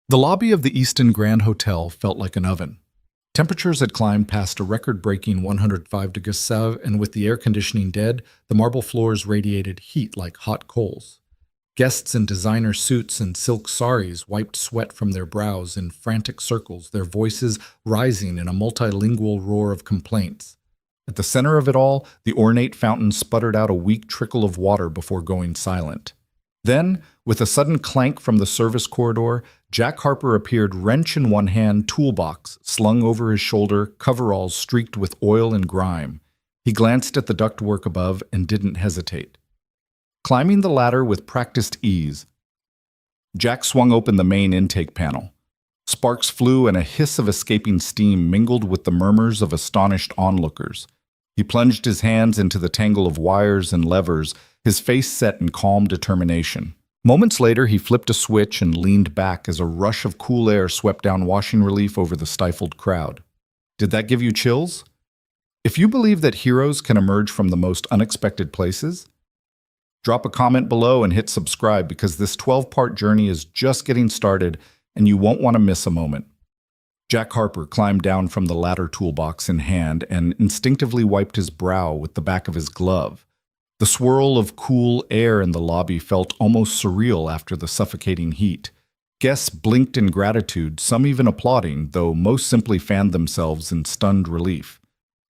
The lobby of the Easton Grand Hotel felt like an oven. Temperatures had climbed past a record-breaking 105 degrees Celsius, and with the air conditioning dead, the marble floors radiated heat like hot coals. Guests in designer suits and silk saris wiped sweat from their brows in frantic circles, their voices rising in a multilingual roar of complaints. At the center of it all, the ornate fountain sputtered out a weak trickle of water before going silent. Then, with a sudden clank from the service corridor, Jack Harper appeared, wrench in one hand, toolbox slung over his shoulder, coveralls streaked with oil and grime. He glanced at the ductwork above and didn't hesitate. Climbing the ladder with practiced ease, Jack swung open the main intake panel. Sparks flew and a hiss of escaping steam mingled with the murmurs of astonished onlookers. He plunged his hands into the tangle of wires and levers, his face set in calm determination. Moments later, he flipped a switch and leaned back as a rush of cool air swept down washing relief over the stifled crowd. Did that give you chills? If you believe that heroes can emerge from the most unexpected places, drop a comment below and hit subscribe because this 12-part journey is just getting started and you won't want to miss a moment. Jack Harper climbed down from the ladder toolbox in hand and instinctively wiped his brow with the back of his glove. The swirl of cool air in the lobby felt almost surreal after the suffocating heat. Guests blinked in gratitude, some even applauding, though most simply fanned themselves in stunned relief.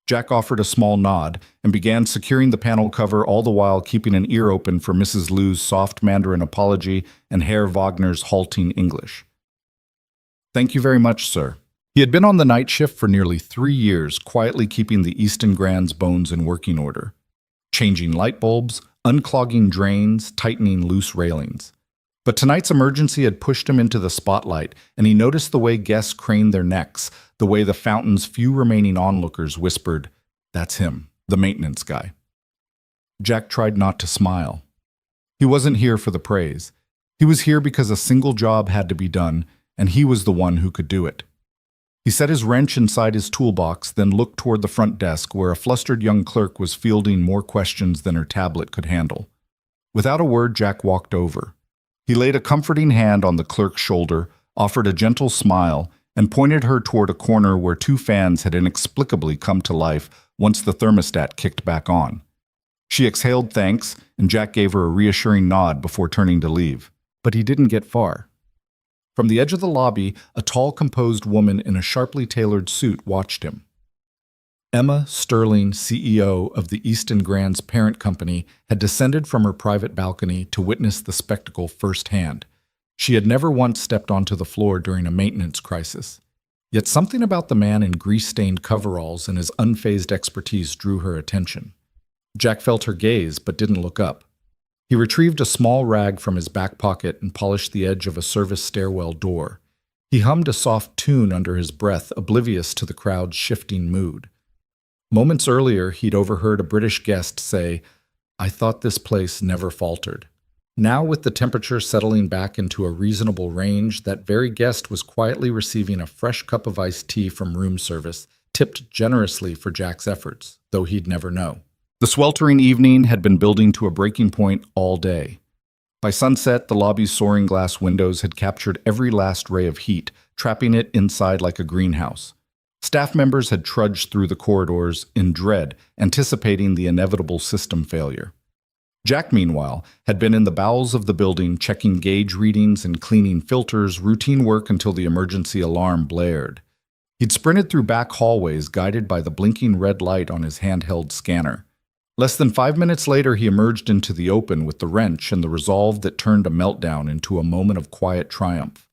Jack offered a small nod and began securing the panel cover, all the while keeping an ear open for Mrs. Liu's soft Mandarin apology and Herr Wagner's halting English. "Thank you very much, sir." He had been on the night shift for nearly 3 years, quietly keeping the Easton Grand's bones in working order. Changing light bulbs, unclogging drains, tightening loose railings. But tonight's emergency had pushed him into the spotlight, and he noticed the way guests craned their necks, the way the fountain's few remaining onlookers whispered, "That's him, the maintenance guy." Jack tried not to smile. He wasn't here for the praise. He was here because a single job had to be done, and he was the one who could do it. He set his wrench inside his toolbox, then looked toward the front desk where a flustered young clerk was fielding more questions than her tablet could handle. Without a word, Jack walked over. He laid a comforting hand on the clerk's shoulder, offered a gentle smile, and pointed her toward a corner where 2 fans had inexplicably come to life once the thermostat kicked back on. She exhaled thanks, and Jack gave her a reassuring nod before turning to leave. But he didn't get far. From the edge of the lobby, a tall, composed woman in a sharply tailored suit watched him. Emma Sterling, CEO of the Easton Grand's parent company, had descended from her private balcony to witness the spectacle firsthand. She had never once stepped onto the floor during a maintenance crisis. Yet something about the man in grease-stained coveralls and his unfazed expertise drew her attention. Jack felt her gaze, but didn't look up. He retrieved a small rag from his back pocket and polished the edge of a service stairwell door. He hummed a soft tune under his breath, oblivious to the crowd's shifting mood. Moments earlier, he'd overheard a British guest say, "I thought this place never faltered." Now, with the temperature settling back into a reasonable range, that very guest was quietly receiving a fresh cup of iced tea from room service, tipped generously for Jack's efforts, though he'd never know. The sweltering evening had been building to a breaking point all day. By sunset, the lobby's soaring glass windows had captured every last ray of heat, trapping it inside like a greenhouse. Staff members had trudged through the corridors in dread, anticipating the inevitable system failure. Jack, meanwhile, had been in the bowels of the building, checking gauge readings and cleaning filters, routine work until the emergency alarm blared. He'd sprinted through back hallways, guided by the blinking red light on his handheld scanner. Less than 5 minutes later, he emerged into the open with the wrench and the resolve that turned a meltdown into a moment of quiet triumph.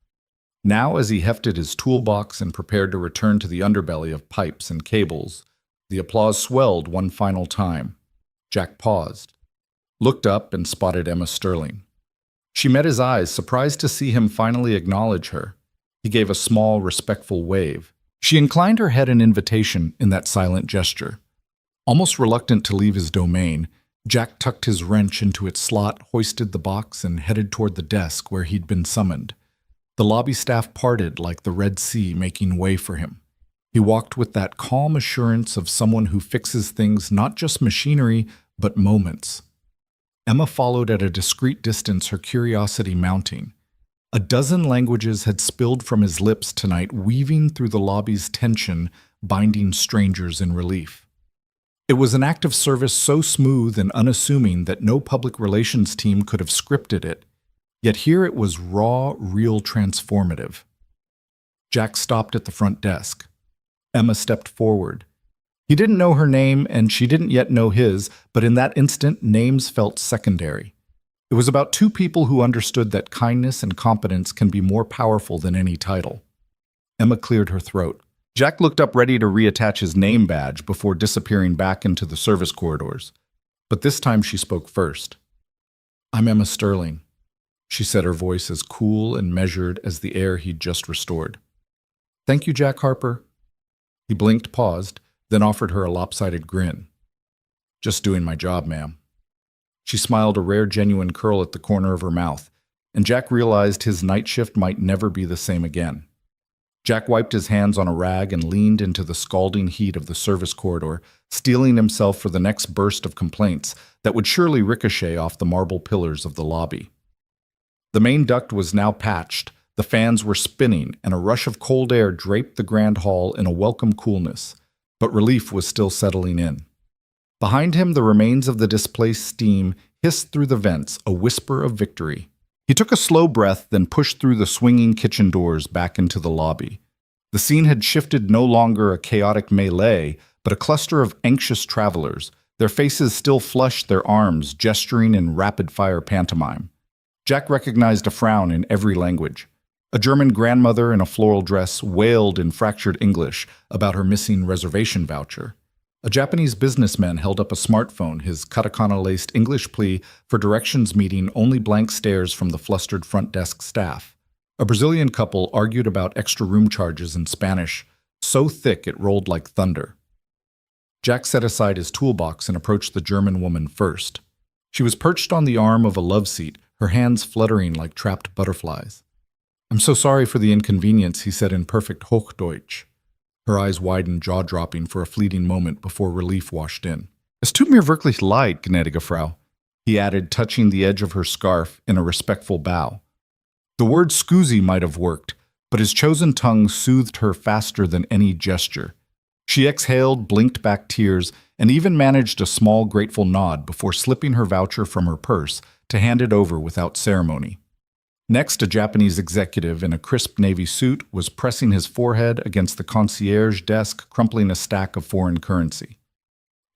Now, as he hefted his toolbox and prepared to return to the underbelly of pipes and cables, the applause swelled one final time. Jack paused, looked up, and spotted Emma Sterling. She met his eyes, surprised to see him finally acknowledge her. He gave a small, respectful wave. She inclined her head in invitation in that silent gesture. Almost reluctant to leave his domain, Jack tucked his wrench into its slot, hoisted the box, and headed toward the desk where he'd been summoned. The lobby staff parted like the Red Sea, making way for him. He walked with that calm assurance of someone who fixes things, not just machinery, but moments. Emma followed at a discreet distance, her curiosity mounting. A dozen languages had spilled from his lips tonight, weaving through the lobby's tension, binding strangers in relief. It was an act of service so smooth and unassuming that no public relations team could have scripted it, yet here it was raw, real, transformative. Jack stopped at the front desk. Emma stepped forward. He didn't know her name, and she didn't yet know his, but in that instant, names felt secondary. It was about two people who understood that kindness and competence can be more powerful than any title. Emma cleared her throat. Jack looked up, ready to reattach his name badge before disappearing back into the service corridors. But this time she spoke first. "I'm Emma Sterling," she said, her voice as cool and measured as the air he'd just restored. "Thank you, Jack Harper." He blinked, paused, then offered her a lopsided grin. "Just doing my job, ma'am." She smiled, a rare genuine curl at the corner of her mouth, and Jack realized his night shift might never be the same again. Jack wiped his hands on a rag and leaned into the scalding heat of the service corridor, steeling himself for the next burst of complaints that would surely ricochet off the marble pillars of the lobby. The main duct was now patched, the fans were spinning, and a rush of cold air draped the grand hall in a welcome coolness, but relief was still settling in. Behind him, the remains of the displaced steam hissed through the vents, a whisper of victory. He took a slow breath, then pushed through the swinging kitchen doors back into the lobby. The scene had shifted, no longer a chaotic melee, but a cluster of anxious travelers, their faces still flushed, their arms gesturing in rapid-fire pantomime. Jack recognized a frown in every language. A German grandmother in a floral dress wailed in fractured English about her missing reservation voucher. A Japanese businessman held up a smartphone, his katakana-laced English plea for directions meeting only blank stares from the flustered front desk staff. A Brazilian couple argued about extra room charges in Spanish, so thick it rolled like thunder. Jack set aside his toolbox and approached the German woman first. She was perched on the arm of a love seat, her hands fluttering like trapped butterflies. "I'm so sorry for the inconvenience," he said in perfect Hochdeutsch. Her eyes widened, jaw-dropping for a fleeting moment before relief washed in. "Es tut mir wirklich leid, gnädige Frau," he added, touching the edge of her scarf in a respectful bow. The word "scusi" might have worked, but his chosen tongue soothed her faster than any gesture. She exhaled, blinked back tears, and even managed a small, grateful nod before slipping her voucher from her purse to hand it over without ceremony. Next, a Japanese executive in a crisp navy suit was pressing his forehead against the concierge desk, crumpling a stack of foreign currency.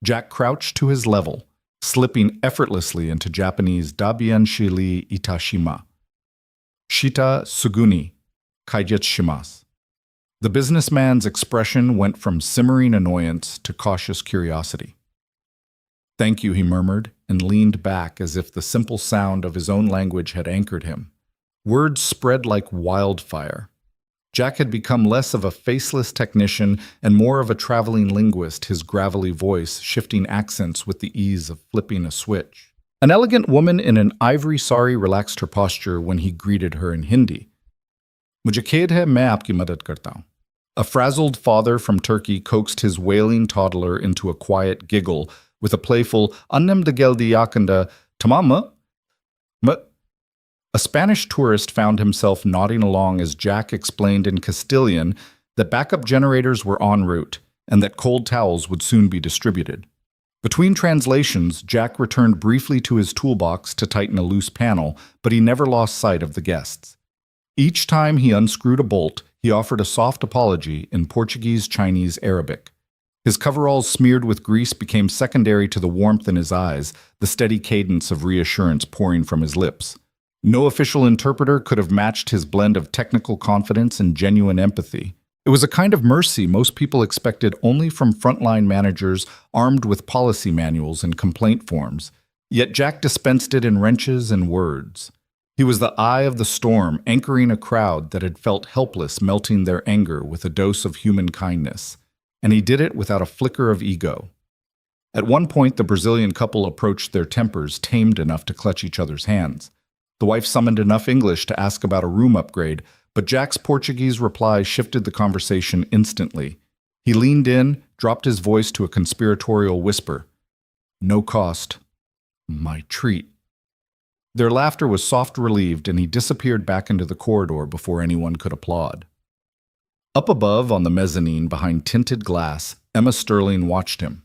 Jack crouched to his level, slipping effortlessly into Japanese "Dabien shiri itashima." "Shita suguni, kaijetsu shimasu." The businessman's expression went from simmering annoyance to cautious curiosity. "Thank you," he murmured, and leaned back as if the simple sound of his own language had anchored him. Words spread like wildfire. Jack had become less of a faceless technician and more of a traveling linguist, his gravelly voice shifting accents with the ease of flipping a switch. An elegant woman in an ivory sari relaxed her posture when he greeted her in Hindi. "Mujhe khed hai, main aapki madad karta hu." A frazzled father from Turkey coaxed his wailing toddler into a quiet giggle with a playful "Annem de geldi yakında, tamam mı?" A Spanish tourist found himself nodding along as Jack explained in Castilian that backup generators were en route and that cold towels would soon be distributed. Between translations, Jack returned briefly to his toolbox to tighten a loose panel, but he never lost sight of the guests. Each time he unscrewed a bolt, he offered a soft apology in Portuguese, Chinese, Arabic. His coveralls smeared with grease became secondary to the warmth in his eyes, the steady cadence of reassurance pouring from his lips. No official interpreter could have matched his blend of technical confidence and genuine empathy. It was a kind of mercy most people expected only from frontline managers armed with policy manuals and complaint forms. Yet Jack dispensed it in wrenches and words. He was the eye of the storm, anchoring a crowd that had felt helpless, melting their anger with a dose of human kindness. And he did it without a flicker of ego. At one point, the Brazilian couple approached their tempers, tamed enough to clutch each other's hands. The wife summoned enough English to ask about a room upgrade, but Jack's Portuguese reply shifted the conversation instantly. He leaned in, dropped his voice to a conspiratorial whisper. "No cost. My treat." Their laughter was soft-relieved, and he disappeared back into the corridor before anyone could applaud. Up above, on the mezzanine behind tinted glass, Emma Sterling watched him.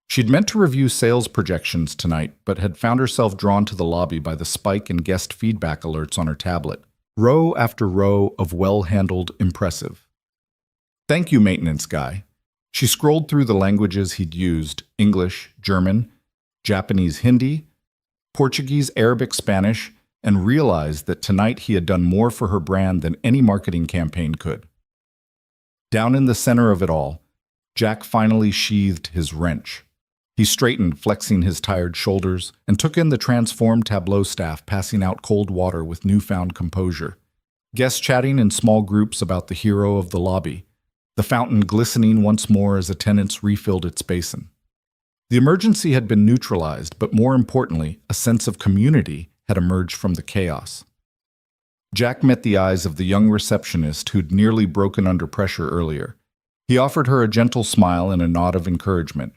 She'd meant to review sales projections tonight, but had found herself drawn to the lobby by the spike in guest feedback alerts on her tablet. Row after row of well-handled impressive. "Thank you, maintenance guy." She scrolled through the languages he'd used: English, German, Japanese, Hindi, Portuguese, Arabic, Spanish, and realized that tonight he had done more for her brand than any marketing campaign could. Down in the center of it all, Jack finally sheathed his wrench. He straightened, flexing his tired shoulders, and took in the transformed Tableau staff passing out cold water with newfound composure. Guests chatting in small groups about the hero of the lobby, the fountain glistening once more as attendants refilled its basin. The emergency had been neutralized, but more importantly, a sense of community had emerged from the chaos. Jack met the eyes of the young receptionist who'd nearly broken under pressure earlier. He offered her a gentle smile and a nod of encouragement.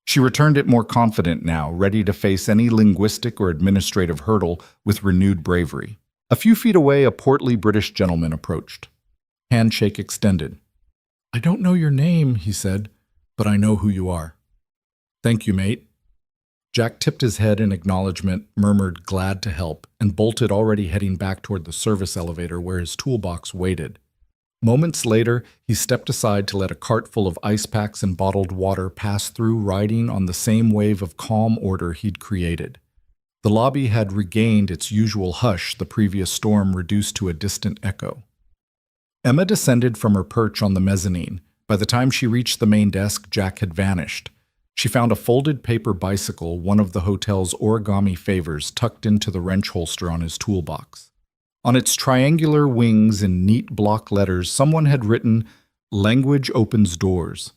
She returned it more confident now, ready to face any linguistic or administrative hurdle with renewed bravery. A few feet away, a portly British gentleman approached. Handshake extended. "I don't know your name," he said, "but I know who you are." "Thank you, mate." Jack tipped his head in acknowledgement, murmured glad to help, and bolted, already heading back toward the service elevator where his toolbox waited. Moments later, he stepped aside to let a cart full of ice packs and bottled water pass through, riding on the same wave of calm order he'd created. The lobby had regained its usual hush, the previous storm reduced to a distant echo. Emma descended from her perch on the mezzanine. By the time she reached the main desk, Jack had vanished. She found a folded paper bicycle, one of the hotel's origami favors, tucked into the wrench holster on his toolbox. On its triangular wings in neat block letters, someone had written, "Language opens doors.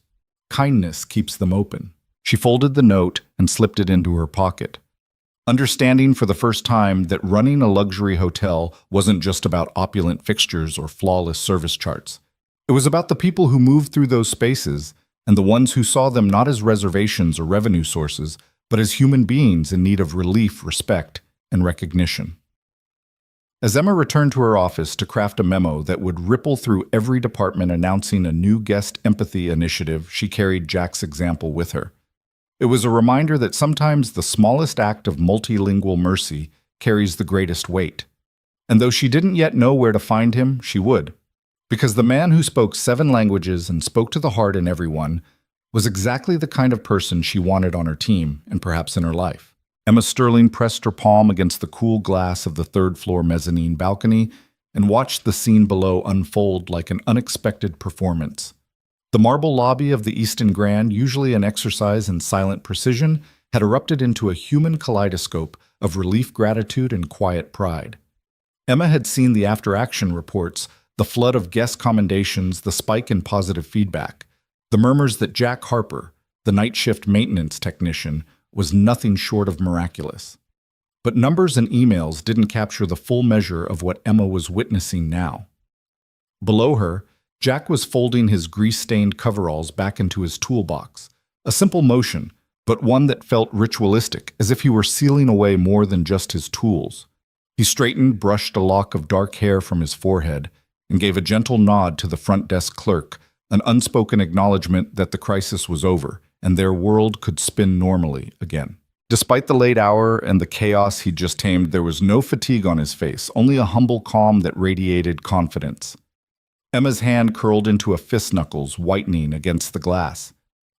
Kindness keeps them open." She folded the note and slipped it into her pocket, understanding for the first time that running a luxury hotel wasn't just about opulent fixtures or flawless service charts. It was about the people who moved through those spaces, and the ones who saw them not as reservations or revenue sources, but as human beings in need of relief, respect, and recognition. As Emma returned to her office to craft a memo that would ripple through every department announcing a new guest empathy initiative, she carried Jack's example with her. It was a reminder that sometimes the smallest act of multilingual mercy carries the greatest weight. And though she didn't yet know where to find him, she would. Because the man who spoke 7 languages and spoke to the heart in everyone was exactly the kind of person she wanted on her team and perhaps in her life. Emma Sterling pressed her palm against the cool glass of the third-floor mezzanine balcony and watched the scene below unfold like an unexpected performance. The marble lobby of the Easton Grand, usually an exercise in silent precision, had erupted into a human kaleidoscope of relief, gratitude, and quiet pride. Emma had seen the after-action reports, the flood of guest commendations, the spike in positive feedback, the murmurs that Jack Harper, the night shift maintenance technician, was nothing short of miraculous. But numbers and emails didn't capture the full measure of what Emma was witnessing now. Below her, Jack was folding his grease-stained coveralls back into his toolbox, a simple motion, but one that felt ritualistic, as if he were sealing away more than just his tools. He straightened, brushed a lock of dark hair from his forehead, and gave a gentle nod to the front desk clerk, an unspoken acknowledgement that the crisis was over, and their world could spin normally again. Despite the late hour and the chaos he'd just tamed, there was no fatigue on his face, only a humble calm that radiated confidence. Emma's hand curled into a fist knuckles, whitening against the glass.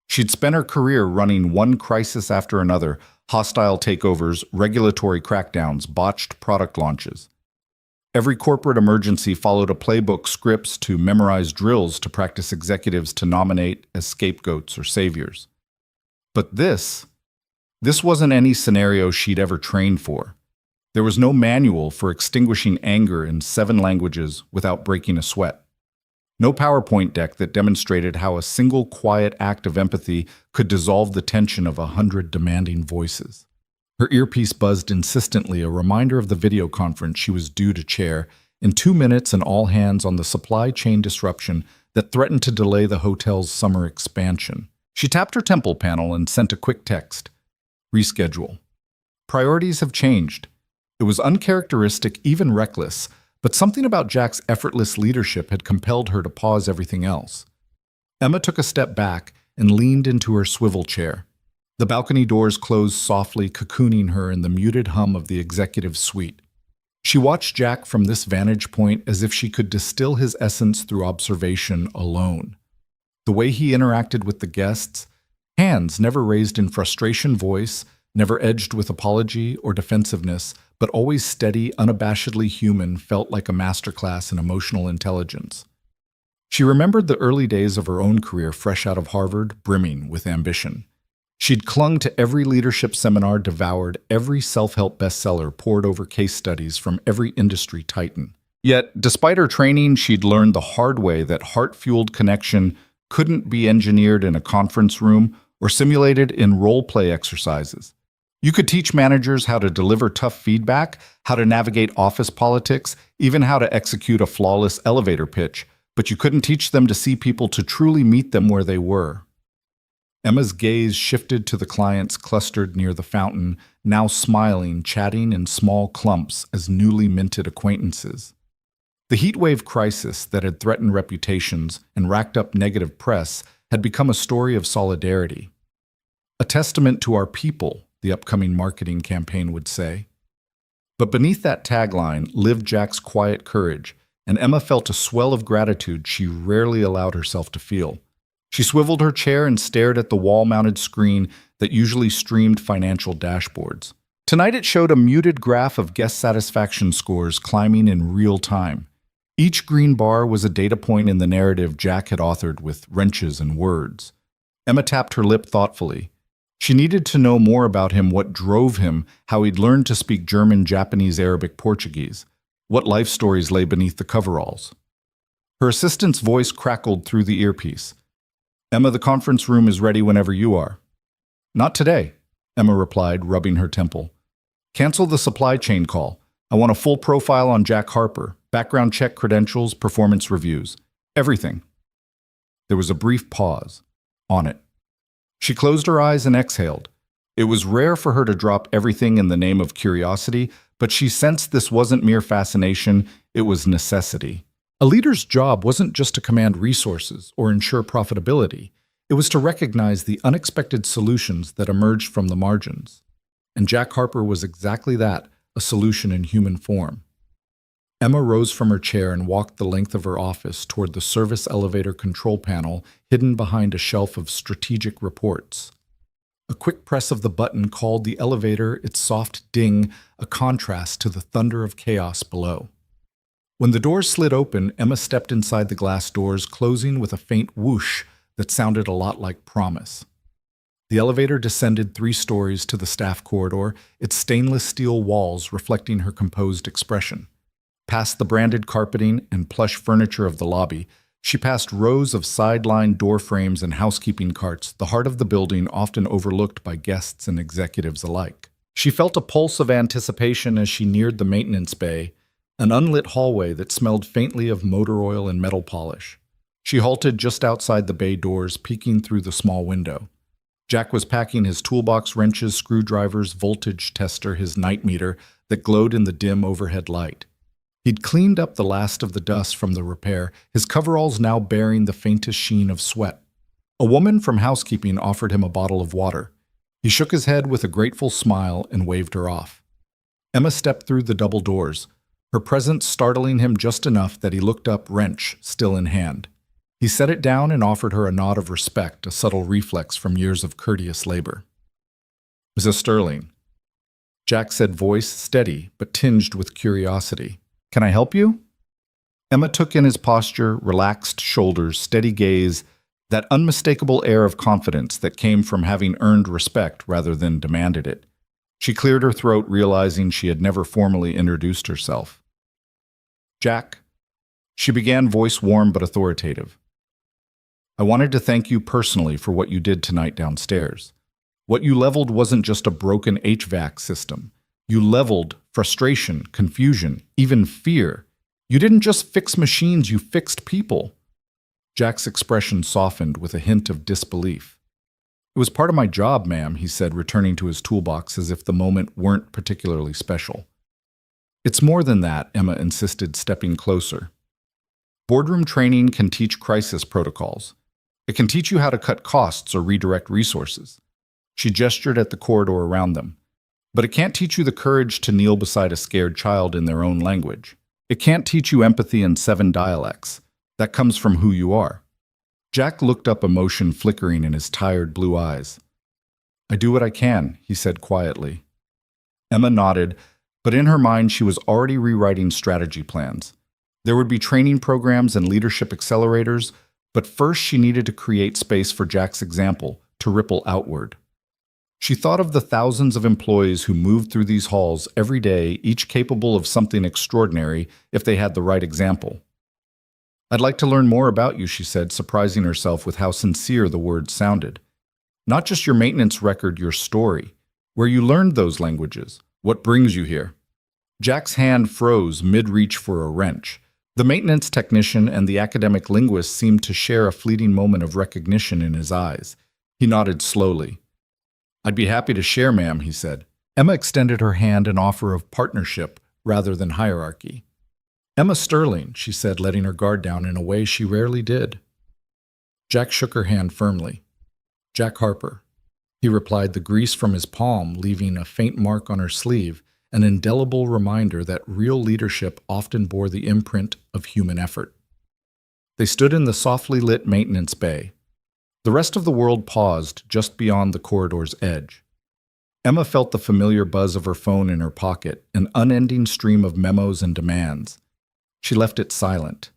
She'd spent her career running one crisis after another: hostile takeovers, regulatory crackdowns, botched product launches. Every corporate emergency followed a playbook, scripts to memorize, drills to practice executives to nominate as scapegoats or saviors. But this wasn't any scenario she'd ever trained for. There was no manual for extinguishing anger in 7 languages without breaking a sweat. No PowerPoint deck that demonstrated how a single quiet act of empathy could dissolve the tension of 100 demanding voices. Her earpiece buzzed insistently, a reminder of the video conference she was due to chair in 2 minutes, and all hands on the supply chain disruption that threatened to delay the hotel's summer expansion. She tapped her temple panel and sent a quick text. Reschedule. Priorities have changed. It was uncharacteristic, even reckless, but something about Jack's effortless leadership had compelled her to pause everything else. Emma took a step back and leaned into her swivel chair. The balcony doors closed softly, cocooning her in the muted hum of the executive suite. She watched Jack from this vantage point as if she could distill his essence through observation alone. The way he interacted with the guests, hands never raised in frustration, voice never edged with apology or defensiveness, but always steady, unabashedly human, felt like a masterclass in emotional intelligence. She remembered the early days of her own career fresh out of Harvard, brimming with ambition. She'd clung to every leadership seminar, devoured every self-help bestseller, pored over case studies from every industry titan. Yet, despite her training, she'd learned the hard way that heart-fueled connection couldn't be engineered in a conference room or simulated in role-play exercises. You could teach managers how to deliver tough feedback, how to navigate office politics, even how to execute a flawless elevator pitch, but you couldn't teach them to see people, to truly meet them where they were. Emma's gaze shifted to the clients clustered near the fountain, now smiling, chatting in small clumps as newly minted acquaintances. The heatwave crisis that had threatened reputations and racked up negative press had become a story of solidarity. A testament to our people, the upcoming marketing campaign would say. But beneath that tagline lived Jack's quiet courage, and Emma felt a swell of gratitude she rarely allowed herself to feel. She swiveled her chair and stared at the wall-mounted screen that usually streamed financial dashboards. Tonight it showed a muted graph of guest satisfaction scores climbing in real time. Each green bar was a data point in the narrative Jack had authored with wrenches and words. Emma tapped her lip thoughtfully. She needed to know more about him, what drove him, how he'd learned to speak German, Japanese, Arabic, Portuguese, what life stories lay beneath the coveralls. Her assistant's voice crackled through the earpiece. "Emma, the conference room is ready whenever you are." "Not today," Emma replied, rubbing her temple. "Cancel the supply chain call. I want a full profile on Jack Harper, background check, credentials, performance reviews. Everything." There was a brief pause. On it. She closed her eyes and exhaled. It was rare for her to drop everything in the name of curiosity, but she sensed this wasn't mere fascination, it was necessity. A leader's job wasn't just to command resources or ensure profitability. It was to recognize the unexpected solutions that emerged from the margins. And Jack Harper was exactly that, a solution in human form. Emma rose from her chair and walked the length of her office toward the service elevator control panel hidden behind a shelf of strategic reports. A quick press of the button called the elevator, its soft ding a contrast to the thunder of chaos below. When the doors slid open, Emma stepped inside the glass doors, closing with a faint whoosh that sounded a lot like promise. The elevator descended 3 stories to the staff corridor, its stainless steel walls reflecting her composed expression. Past the branded carpeting and plush furniture of the lobby, she passed rows of sideline door frames and housekeeping carts, the heart of the building often overlooked by guests and executives alike. She felt a pulse of anticipation as she neared the maintenance bay, an unlit hallway that smelled faintly of motor oil and metal polish. She halted just outside the bay doors, peeking through the small window. Jack was packing his toolbox, wrenches, screwdrivers, voltage tester, his night meter that glowed in the dim overhead light. He'd cleaned up the last of the dust from the repair, his coveralls now bearing the faintest sheen of sweat. A woman from housekeeping offered him a bottle of water. He shook his head with a grateful smile and waved her off. Emma stepped through the double doors, her presence startling him just enough that he looked up, wrench still in hand. He set it down and offered her a nod of respect, a subtle reflex from years of courteous labor. "Mrs. Sterling," Jack said, voice steady but tinged with curiosity. "Can I help you?" Emma took in his posture, relaxed shoulders, steady gaze, that unmistakable air of confidence that came from having earned respect rather than demanded it. She cleared her throat, realizing she had never formally introduced herself. "Jack," she began, voice warm but authoritative. "I wanted to thank you personally for what you did tonight downstairs. What you leveled wasn't just a broken HVAC system. You leveled frustration, confusion, even fear. You didn't just fix machines, you fixed people." Jack's expression softened with a hint of disbelief. "It was part of my job, ma'am," he said, returning to his toolbox as if the moment weren't particularly special. It's more than that, Emma insisted, stepping closer. Boardroom training can teach crisis protocols. It can teach you how to cut costs or redirect resources. She gestured at the corridor around them. But it can't teach you the courage to kneel beside a scared child in their own language. It can't teach you empathy in 7 dialects. That comes from who you are. Jack looked up, emotion flickering in his tired blue eyes. I do what I can, he said quietly. Emma nodded, but in her mind she was already rewriting strategy plans. There would be training programs and leadership accelerators, but first she needed to create space for Jack's example to ripple outward. She thought of the thousands of employees who moved through these halls every day, each capable of something extraordinary if they had the right example. I'd like to learn more about you, she said, surprising herself with how sincere the words sounded. Not just your maintenance record, your story, where you learned those languages, what brings you here. Jack's hand froze mid-reach for a wrench. The maintenance technician and the academic linguist seemed to share a fleeting moment of recognition in his eyes. He nodded slowly. I'd be happy to share, ma'am, he said. Emma extended her hand in offer of partnership rather than hierarchy. Emma Sterling, she said, letting her guard down in a way she rarely did. Jack shook her hand firmly. Jack Harper. He replied, the grease from his palm leaving a faint mark on her sleeve, an indelible reminder that real leadership often bore the imprint of human effort. They stood in the softly lit maintenance bay. The rest of the world paused just beyond the corridor's edge. Emma felt the familiar buzz of her phone in her pocket, an unending stream of memos and demands. She left it silent.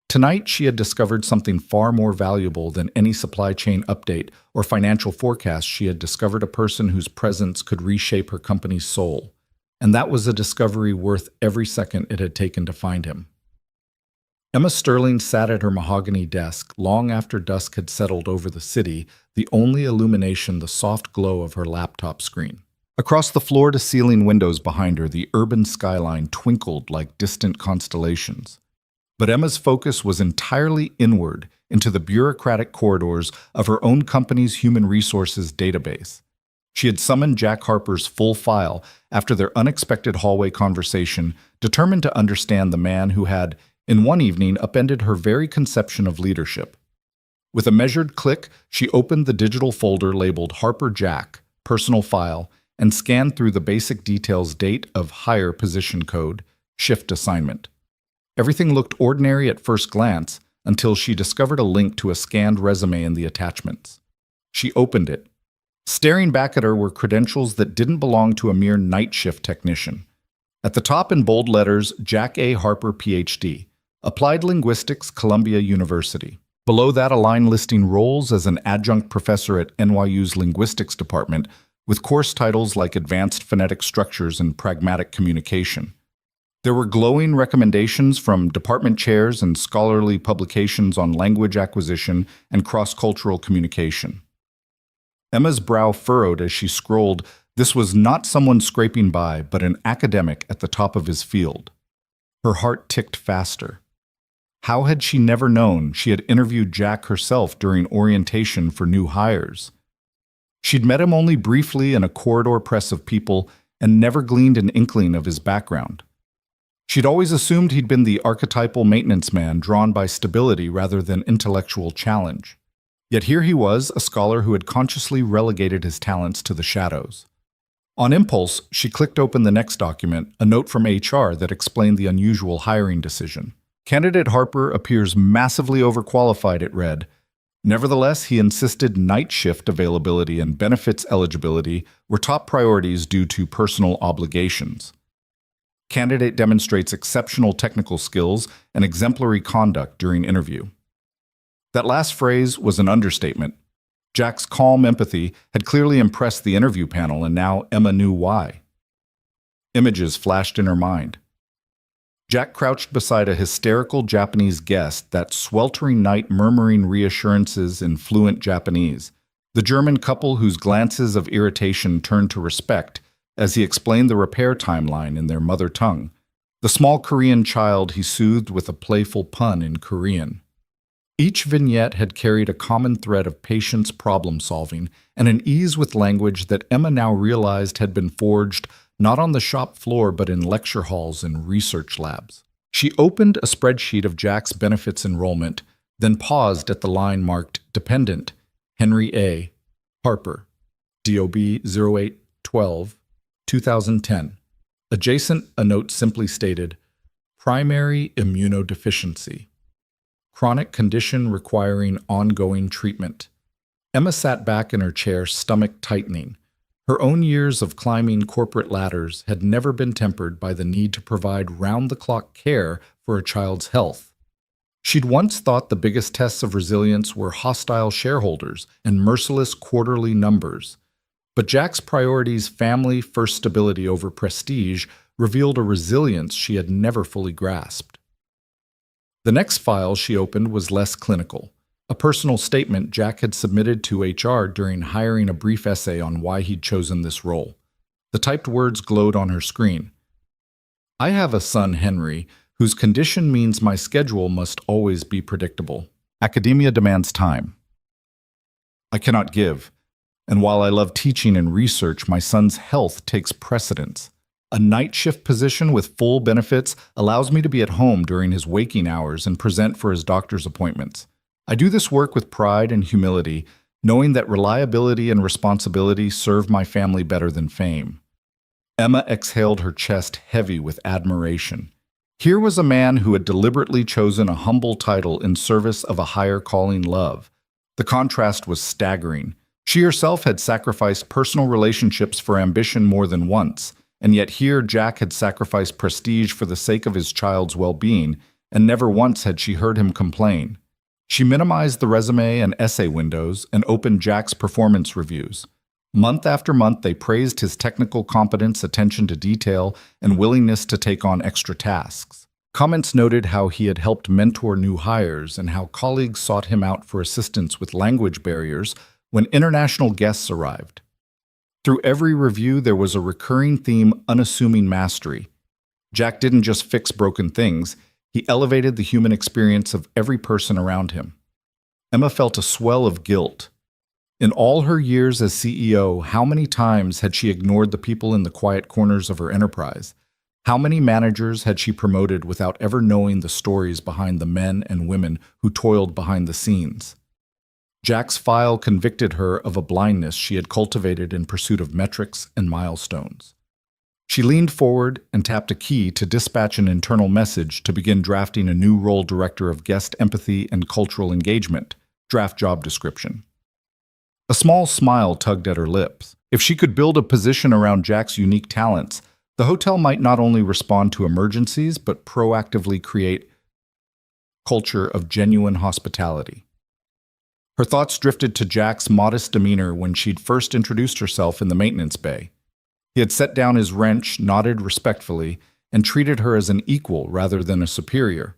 Tonight she had discovered something far more valuable than any supply chain update or financial forecast. She had discovered a person whose presence could reshape her company's soul, and that was a discovery worth every second it had taken to find him. Emma Sterling sat at her mahogany desk long after dusk had settled over the city, the only illumination the soft glow of her laptop screen. Across the floor-to-ceiling windows behind her, the urban skyline twinkled like distant constellations. But Emma's focus was entirely inward into the bureaucratic corridors of her own company's human resources database. She had summoned Jack Harper's full file after their unexpected hallway conversation, determined to understand the man who had, in one evening, upended her very conception of leadership. With a measured click, she opened the digital folder labeled Harper Jack, Personal File, and scanned through the basic details: date of hire, position code, shift assignment. Everything looked ordinary at first glance until she discovered a link to a scanned resume in the attachments. She opened it. Staring back at her were credentials that didn't belong to a mere night shift technician. At the top in bold letters, Jack A. Harper, Ph.D., Applied Linguistics, Columbia University. Below that, a line listing roles as an adjunct professor at NYU's Linguistics Department, with course titles like Advanced Phonetic Structures and Pragmatic Communication. There were glowing recommendations from department chairs and scholarly publications on language acquisition and cross-cultural communication. Emma's brow furrowed as she scrolled. This was not someone scraping by, but an academic at the top of his field. Her heart ticked faster. How had she never known she had interviewed Jack herself during orientation for new hires? She'd met him only briefly in a corridor press of people and never gleaned an inkling of his background. She'd always assumed he'd been the archetypal maintenance man drawn by stability rather than intellectual challenge. Yet here he was, a scholar who had consciously relegated his talents to the shadows. On impulse, she clicked open the next document, a note from HR that explained the unusual hiring decision. Candidate Harper appears massively overqualified, it read. Nevertheless, he insisted night shift availability and benefits eligibility were top priorities due to personal obligations. Candidate demonstrates exceptional technical skills and exemplary conduct during interview. That last phrase was an understatement. Jack's calm empathy had clearly impressed the interview panel, and now Emma knew why. Images flashed in her mind. Jack crouched beside a hysterical Japanese guest that sweltering night, murmuring reassurances in fluent Japanese. The German couple whose glances of irritation turned to respect as he explained the repair timeline in their mother tongue. The small Korean child he soothed with a playful pun in Korean. Each vignette had carried a common thread of patience, problem-solving, and an ease with language that Emma now realized had been forged not on the shop floor but in lecture halls and research labs. She opened a spreadsheet of Jack's benefits enrollment, then paused at the line marked Dependent, Henry A. Harper, DOB 0812, 2010. Adjacent, a note simply stated, Primary immunodeficiency. Chronic condition requiring ongoing treatment. Emma sat back in her chair, stomach tightening. Her own years of climbing corporate ladders had never been tempered by the need to provide round-the-clock care for a child's health. She'd once thought the biggest tests of resilience were hostile shareholders and merciless quarterly numbers. But Jack's priorities, family, first stability over prestige, revealed a resilience she had never fully grasped. The next file she opened was less clinical. A personal statement Jack had submitted to HR during hiring, a brief essay on why he'd chosen this role. The typed words glowed on her screen. I have a son, Henry, whose condition means my schedule must always be predictable. Academia demands time I cannot give, and while I love teaching and research, my son's health takes precedence. A night shift position with full benefits allows me to be at home during his waking hours and present for his doctor's appointments. I do this work with pride and humility, knowing that reliability and responsibility serve my family better than fame. Emma exhaled, her chest heavy with admiration. Here was a man who had deliberately chosen a humble title in service of a higher calling, love. The contrast was staggering. She herself had sacrificed personal relationships for ambition more than once, and yet here Jack had sacrificed prestige for the sake of his child's well-being, and never once had she heard him complain. She minimized the resume and essay windows and opened Jack's performance reviews. Month after month, they praised his technical competence, attention to detail, and willingness to take on extra tasks. Comments noted how he had helped mentor new hires and how colleagues sought him out for assistance with language barriers when international guests arrived. Through every review, there was a recurring theme: unassuming mastery. Jack didn't just fix broken things, he elevated the human experience of every person around him. Emma felt a swell of guilt. In all her years as CEO, how many times had she ignored the people in the quiet corners of her enterprise? How many managers had she promoted without ever knowing the stories behind the men and women who toiled behind the scenes? Jack's file convicted her of a blindness she had cultivated in pursuit of metrics and milestones. She leaned forward and tapped a key to dispatch an internal message to begin drafting a new role: Director of Guest Empathy and Cultural Engagement, draft job description. A small smile tugged at her lips. If she could build a position around Jack's unique talents, the hotel might not only respond to emergencies, but proactively create a culture of genuine hospitality. Her thoughts drifted to Jack's modest demeanor when she'd first introduced herself in the maintenance bay. He had set down his wrench, nodded respectfully, and treated her as an equal rather than a superior.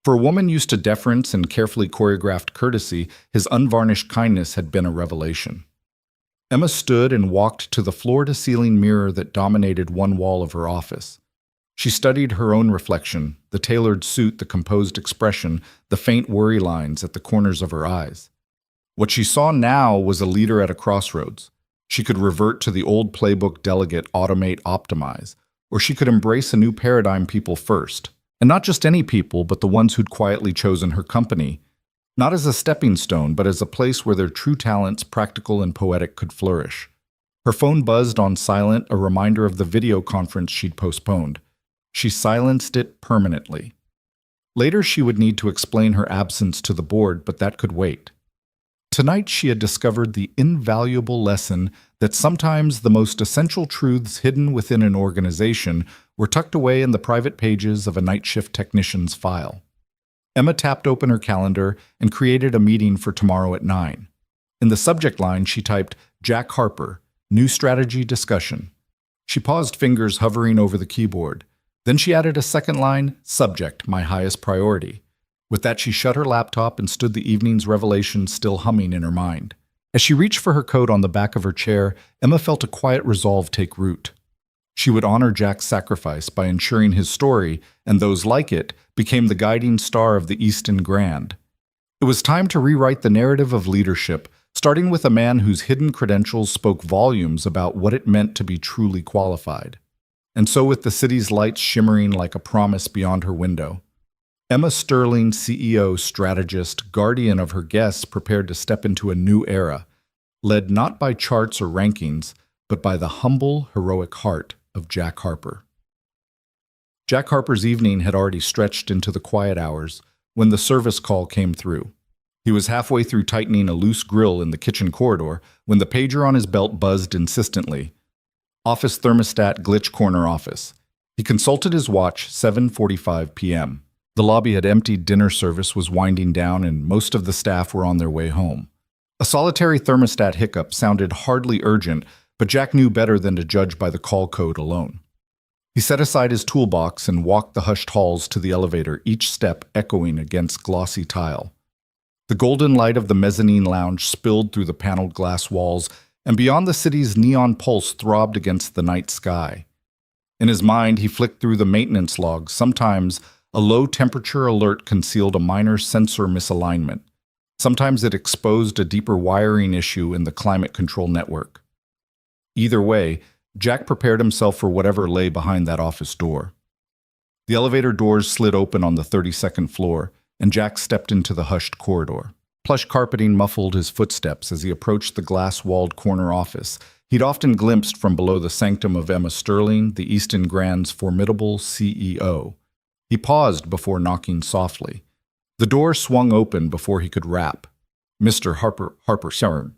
For a woman used to deference and carefully choreographed courtesy, his unvarnished kindness had been a revelation. Emma stood and walked to the floor-to-ceiling mirror that dominated one wall of her office. She studied her own reflection, the tailored suit, the composed expression, the faint worry lines at the corners of her eyes. What she saw now was a leader at a crossroads. She could revert to the old playbook: delegate, automate, optimize, or she could embrace a new paradigm: people first. And not just any people, but the ones who'd quietly chosen her company, not as a stepping stone, but as a place where their true talents, practical and poetic, could flourish. Her phone buzzed on silent, a reminder of the video conference she'd postponed. She silenced it permanently. Later she would need to explain her absence to the board, but that could wait. Tonight she had discovered the invaluable lesson that sometimes the most essential truths hidden within an organization were tucked away in the private pages of a night shift technician's file. Emma tapped open her calendar and created a meeting for tomorrow at 9. In the subject line she typed, Jack Harper, new strategy discussion. She paused, fingers hovering over the keyboard. Then she added a second line, subject, my highest priority. With that, she shut her laptop and stood, the evening's revelation still humming in her mind. As she reached for her coat on the back of her chair, Emma felt a quiet resolve take root. She would honor Jack's sacrifice by ensuring his story, and those like it, became the guiding star of the Easton Grand. It was time to rewrite the narrative of leadership, starting with a man whose hidden credentials spoke volumes about what it meant to be truly qualified. And so with the city's lights shimmering like a promise beyond her window, Emma Sterling, CEO, strategist, guardian of her guests, prepared to step into a new era, led not by charts or rankings, but by the humble, heroic heart of Jack Harper. Jack Harper's evening had already stretched into the quiet hours when the service call came through. He was halfway through tightening a loose grill in the kitchen corridor when the pager on his belt buzzed insistently. Office thermostat, glitch corner office. He consulted his watch, 7:45 p.m. The lobby had emptied, dinner service was winding down, and most of the staff were on their way home. A solitary thermostat hiccup sounded hardly urgent, but Jack knew better than to judge by the call code alone. He set aside his toolbox and walked the hushed halls to the elevator, each step echoing against glossy tile. The golden light of the mezzanine lounge spilled through the paneled glass walls, and beyond the city's neon pulse throbbed against the night sky. In his mind, he flicked through the maintenance logs. Sometimes a low-temperature alert concealed a minor sensor misalignment. Sometimes it exposed a deeper wiring issue in the climate control network. Either way, Jack prepared himself for whatever lay behind that office door. The elevator doors slid open on the 32nd floor, and Jack stepped into the hushed corridor. Plush carpeting muffled his footsteps as he approached the glass-walled corner office he'd often glimpsed from below the sanctum of Emma Sterling, the Easton Grand's formidable CEO. He paused before knocking softly. The door swung open before he could rap. "Mr. Harper, sir."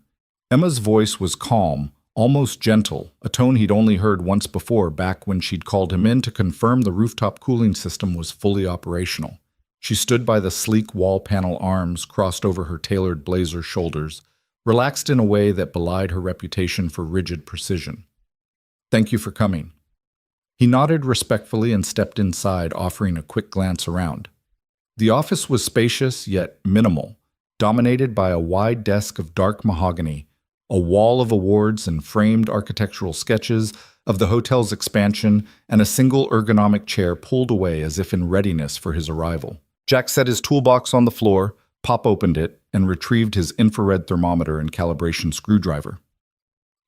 Emma's voice was calm, almost gentle, a tone he'd only heard once before back when she'd called him in to confirm the rooftop cooling system was fully operational. She stood by the sleek wall panel, arms crossed over her tailored blazer shoulders, relaxed in a way that belied her reputation for rigid precision. "Thank you for coming." He nodded respectfully and stepped inside, offering a quick glance around. The office was spacious yet minimal, dominated by a wide desk of dark mahogany, a wall of awards and framed architectural sketches of the hotel's expansion, and a single ergonomic chair pulled away as if in readiness for his arrival. Jack set his toolbox on the floor, pop-opened it, and retrieved his infrared thermometer and calibration screwdriver.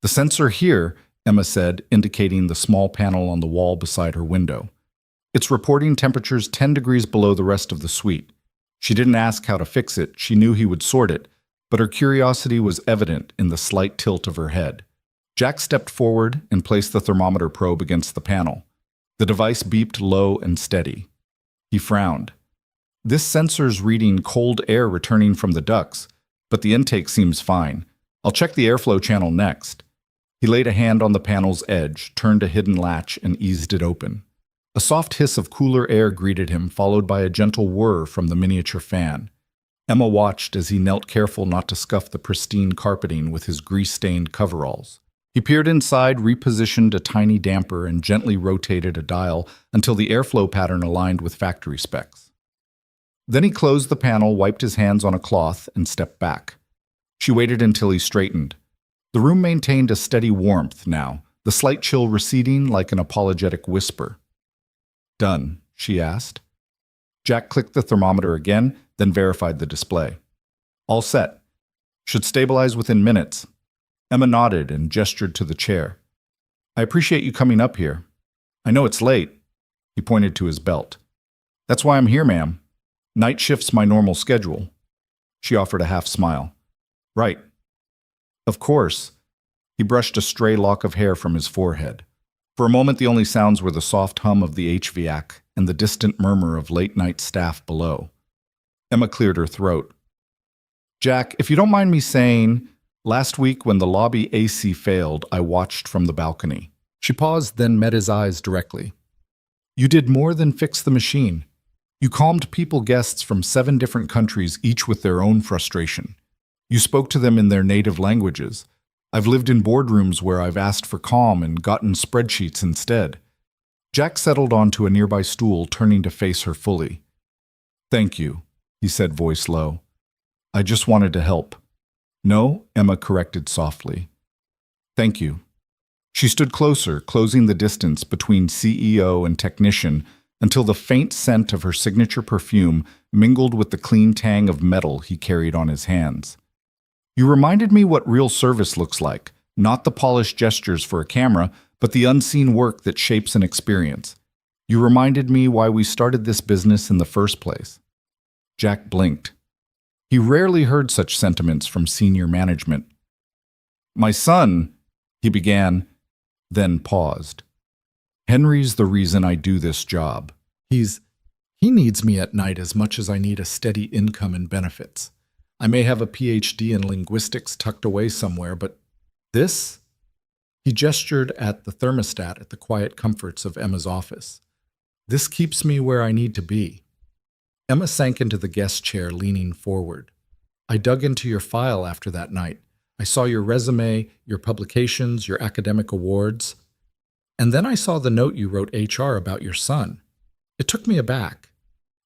"The sensor here," Emma said, indicating the small panel on the wall beside her window. "It's reporting temperatures 10 degrees below the rest of the suite." She didn't ask how to fix it, she knew he would sort it, but her curiosity was evident in the slight tilt of her head. Jack stepped forward and placed the thermometer probe against the panel. The device beeped low and steady. He frowned. "This sensor's reading cold air returning from the ducts, but the intake seems fine. I'll check the airflow channel next." He laid a hand on the panel's edge, turned a hidden latch, and eased it open. A soft hiss of cooler air greeted him, followed by a gentle whir from the miniature fan. Emma watched as he knelt, careful not to scuff the pristine carpeting with his grease-stained coveralls. He peered inside, repositioned a tiny damper, and gently rotated a dial until the airflow pattern aligned with factory specs. Then he closed the panel, wiped his hands on a cloth, and stepped back. She waited until he straightened. The room maintained a steady warmth now, the slight chill receding like an apologetic whisper. "Done?" she asked. Jack clicked the thermometer again, then verified the display. "All set. Should stabilize within minutes." Emma nodded and gestured to the chair. "I appreciate you coming up here. I know it's late." He pointed to his belt. "That's why I'm here, ma'am. Night shift's my normal schedule." She offered a half smile. "Right. Of course." He brushed a stray lock of hair from his forehead. For a moment, the only sounds were the soft hum of the HVAC and the distant murmur of late-night staff below. Emma cleared her throat. "Jack, if you don't mind me saying, last week when the lobby AC failed, I watched from the balcony." She paused, then met his eyes directly. "You did more than fix the machine. You calmed guests from 7 different countries, each with their own frustration. You spoke to them in their native languages. I've lived in boardrooms where I've asked for calm and gotten spreadsheets instead." Jack settled onto a nearby stool, turning to face her fully. "Thank you," he said, voice low. "I just wanted to help." "No," Emma corrected softly. "Thank you." She stood closer, closing the distance between CEO and technician until the faint scent of her signature perfume mingled with the clean tang of metal he carried on his hands. You reminded me what real service looks like, not the polished gestures for a camera, but the unseen work that shapes an experience. You reminded me why we started this business in the first place. Jack blinked. He rarely heard such sentiments from senior management. My son, he began, then paused. Henry's the reason I do this job. He needs me at night as much as I need a steady income and benefits. I may have a PhD in linguistics tucked away somewhere, but this? He gestured at the thermostat at the quiet comforts of Emma's office. This keeps me where I need to be. Emma sank into the guest chair, leaning forward. I dug into your file after that night. I saw your resume, your publications, your academic awards. And then I saw the note you wrote HR about your son. It took me aback.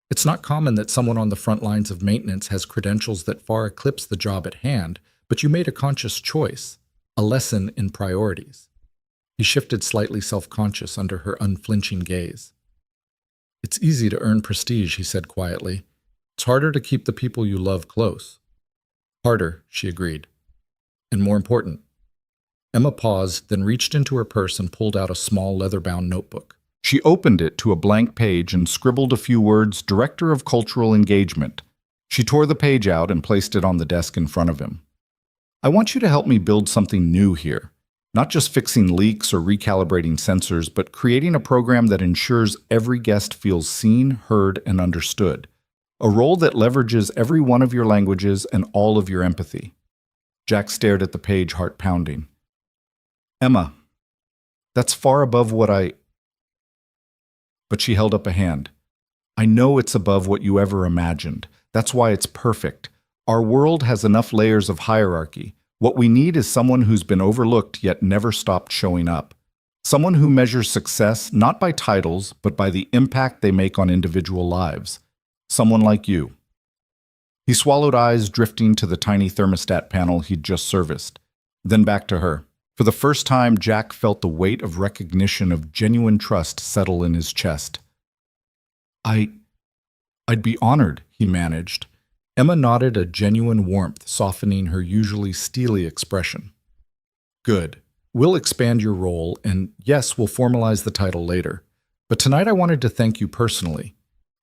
It's not common that someone on the front lines of maintenance has credentials that far eclipse the job at hand, but you made a conscious choice, a lesson in priorities. He shifted slightly self-conscious under her unflinching gaze. It's easy to earn prestige, he said quietly. It's harder to keep the people you love close. Harder, she agreed. And more important. Emma paused, then reached into her purse and pulled out a small leather-bound notebook. She opened it to a blank page and scribbled a few words, Director of Cultural Engagement. She tore the page out and placed it on the desk in front of him. I want you to help me build something new here. Not just fixing leaks or recalibrating sensors, but creating a program that ensures every guest feels seen, heard, and understood. A role that leverages every one of your languages and all of your empathy. Jack stared at the page, heart pounding. Emma, that's far above what But she held up a hand. I know it's above what you ever imagined. That's why it's perfect. Our world has enough layers of hierarchy. What we need is someone who's been overlooked yet never stopped showing up. Someone who measures success not by titles, but by the impact they make on individual lives. Someone like you. He swallowed, eyes drifting to the tiny thermostat panel he'd just serviced, then back to her. For the first time, Jack felt the weight of recognition of genuine trust settle in his chest. I'd be honored, he managed. Emma nodded, a genuine warmth softening her usually steely expression. Good. We'll expand your role, and yes, we'll formalize the title later. But tonight I wanted to thank you personally,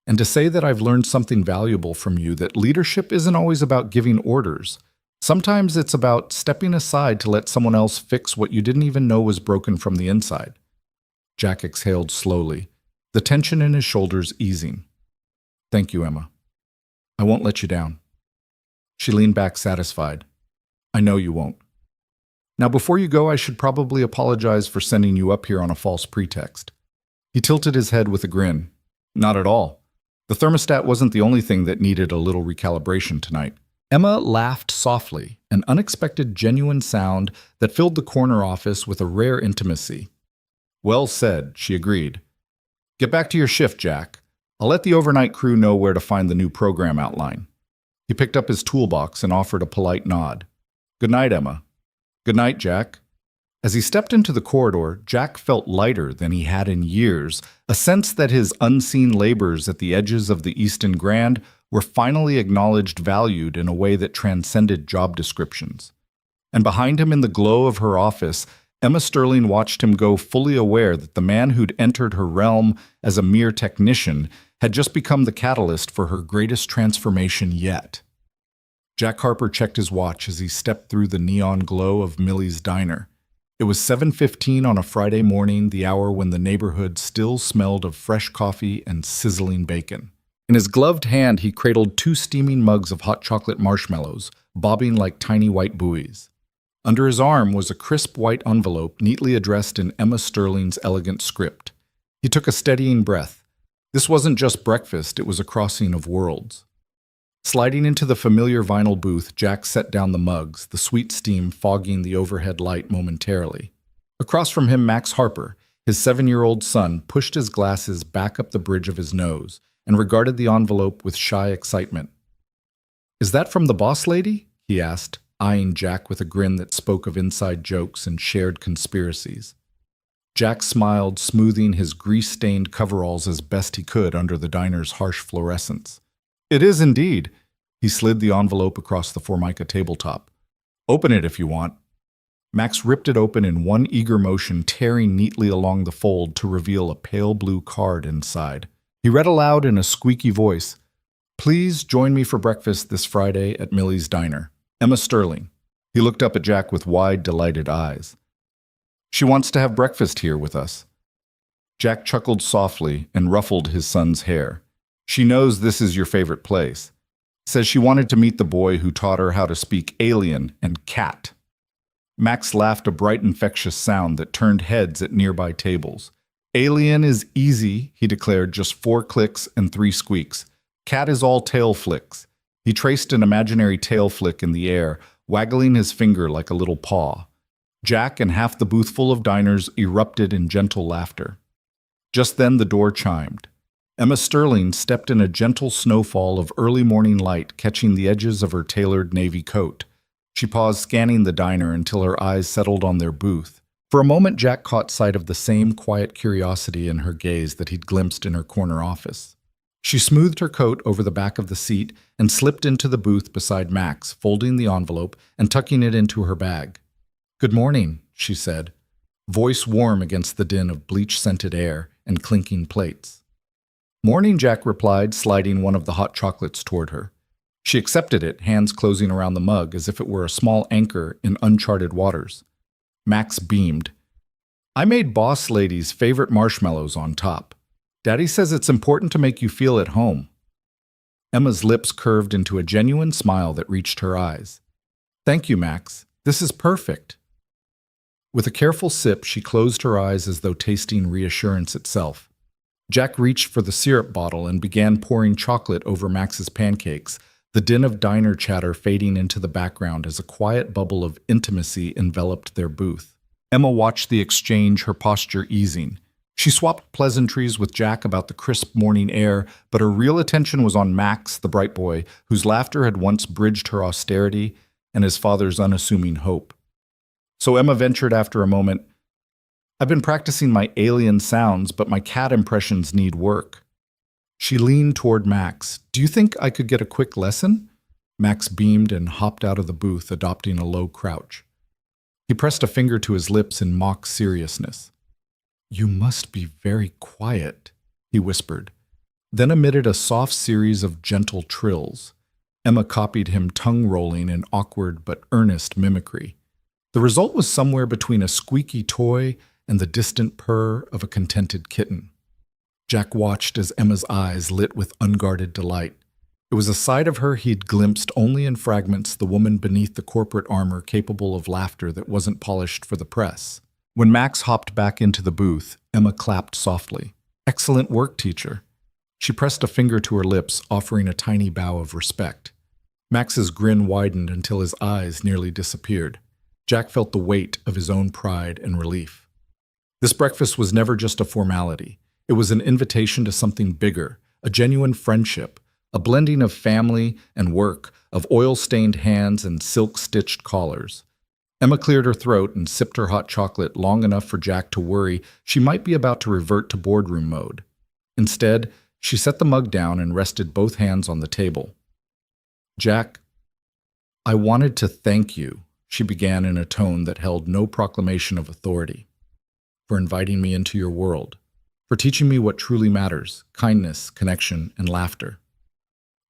and to say that I've learned something valuable from you, that leadership isn't always about giving orders. Sometimes it's about stepping aside to let someone else fix what you didn't even know was broken from the inside. Jack exhaled slowly, the tension in his shoulders easing. Thank you, Emma. I won't let you down. She leaned back, satisfied. I know you won't. Now, before you go, I should probably apologize for sending you up here on a false pretext. He tilted his head with a grin. Not at all. The thermostat wasn't the only thing that needed a little recalibration tonight. Emma laughed softly, an unexpected, genuine sound that filled the corner office with a rare intimacy. Well said, she agreed. Get back to your shift, Jack. I'll let the overnight crew know where to find the new program outline. He picked up his toolbox and offered a polite nod. Good night, Emma. Good night, Jack. As he stepped into the corridor, Jack felt lighter than he had in years, a sense that his unseen labors at the edges of the Easton Grand were finally acknowledged, valued in a way that transcended job descriptions. And behind him in the glow of her office, Emma Sterling watched him go, fully aware that the man who'd entered her realm as a mere technician had just become the catalyst for her greatest transformation yet. Jack Harper checked his watch as he stepped through the neon glow of Millie's Diner. It was 7:15 on a Friday morning, the hour when the neighborhood still smelled of fresh coffee and sizzling bacon. In his gloved hand, he cradled 2 steaming mugs of hot chocolate marshmallows, bobbing like tiny white buoys. Under his arm was a crisp white envelope neatly addressed in Emma Sterling's elegant script. He took a steadying breath. This wasn't just breakfast, it was a crossing of worlds. Sliding into the familiar vinyl booth, Jack set down the mugs, the sweet steam fogging the overhead light momentarily. Across from him, Max Harper, his 7-year-old son, pushed his glasses back up the bridge of his nose and regarded the envelope with shy excitement. Is that from the boss lady? He asked, eyeing Jack with a grin that spoke of inside jokes and shared conspiracies. Jack smiled, smoothing his grease-stained coveralls as best he could under the diner's harsh fluorescence. It is indeed. He slid the envelope across the Formica tabletop. Open it if you want. Max ripped it open in one eager motion, tearing neatly along the fold to reveal a pale blue card inside. He read aloud in a squeaky voice, "Please join me for breakfast this Friday at Millie's Diner. Emma Sterling." He looked up at Jack with wide, delighted eyes. "She wants to have breakfast here with us." Jack chuckled softly and ruffled his son's hair. "She knows this is your favorite place. Says she wanted to meet the boy who taught her how to speak alien and cat." Max laughed, a bright, infectious sound that turned heads at nearby tables. "Alien is easy," he declared, "just 4 clicks and 3 squeaks. Cat is all tail flicks." He traced an imaginary tail flick in the air, waggling his finger like a little paw. Jack and half the booth full of diners erupted in gentle laughter. Just then the door chimed. Emma Sterling stepped in a gentle snowfall of early morning light, catching the edges of her tailored navy coat. She paused, scanning the diner until her eyes settled on their booth. For a moment, Jack caught sight of the same quiet curiosity in her gaze that he'd glimpsed in her corner office. She smoothed her coat over the back of the seat and slipped into the booth beside Max, folding the envelope and tucking it into her bag. "Good morning," she said, voice warm against the din of bleach-scented air and clinking plates. "Morning," Jack replied, sliding one of the hot chocolates toward her. She accepted it, hands closing around the mug as if it were a small anchor in uncharted waters. Max beamed. "I made Boss Lady's favorite marshmallows on top. Daddy says it's important to make you feel at home." Emma's lips curved into a genuine smile that reached her eyes. "Thank you, Max. This is perfect." With a careful sip, she closed her eyes as though tasting reassurance itself. Jack reached for the syrup bottle and began pouring chocolate over Max's pancakes, the din of diner chatter fading into the background as a quiet bubble of intimacy enveloped their booth. Emma watched the exchange, her posture easing. She swapped pleasantries with Jack about the crisp morning air, but her real attention was on Max, the bright boy, whose laughter had once bridged her austerity and his father's unassuming hope. So Emma ventured after a moment, "I've been practicing my alien sounds, but my cat impressions need work." She leaned toward Max. "Do you think I could get a quick lesson?" Max beamed and hopped out of the booth, adopting a low crouch. He pressed a finger to his lips in mock seriousness. "You must be very quiet," he whispered, then emitted a soft series of gentle trills. Emma copied him, tongue-rolling in awkward but earnest mimicry. The result was somewhere between a squeaky toy and the distant purr of a contented kitten. Jack watched as Emma's eyes lit with unguarded delight. It was a side of her he'd glimpsed only in fragments, the woman beneath the corporate armor capable of laughter that wasn't polished for the press. When Max hopped back into the booth, Emma clapped softly. "Excellent work, teacher." She pressed a finger to her lips, offering a tiny bow of respect. Max's grin widened until his eyes nearly disappeared. Jack felt the weight of his own pride and relief. This breakfast was never just a formality. It was an invitation to something bigger, a genuine friendship, a blending of family and work, of oil-stained hands and silk-stitched collars. Emma cleared her throat and sipped her hot chocolate long enough for Jack to worry she might be about to revert to boardroom mode. Instead, she set the mug down and rested both hands on the table. "Jack, I wanted to thank you," she began in a tone that held no proclamation of authority, "for inviting me into your world, for teaching me what truly matters, kindness, connection, and laughter."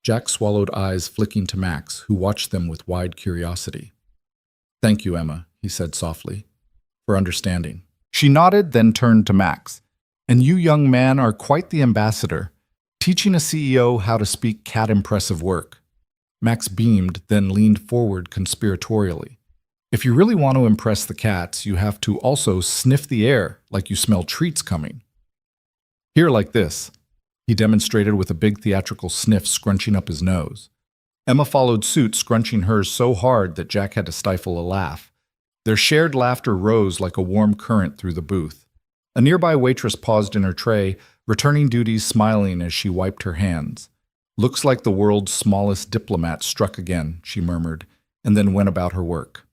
Jack swallowed, eyes flicking to Max, who watched them with wide curiosity. "Thank you, Emma," he said softly, "for understanding." She nodded, then turned to Max. "And you, young man, are quite the ambassador, teaching a CEO how to speak cat-impressive work." Max beamed, then leaned forward conspiratorially. "If you really want to impress the cats, you have to also sniff the air like you smell treats coming. Here, like this." He demonstrated with a big theatrical sniff, scrunching up his nose. Emma followed suit, scrunching hers so hard that Jack had to stifle a laugh. Their shared laughter rose like a warm current through the booth. A nearby waitress paused in her tray, returning duties, smiling as she wiped her hands. "Looks like the world's smallest diplomat struck again," she murmured, and then went about her work.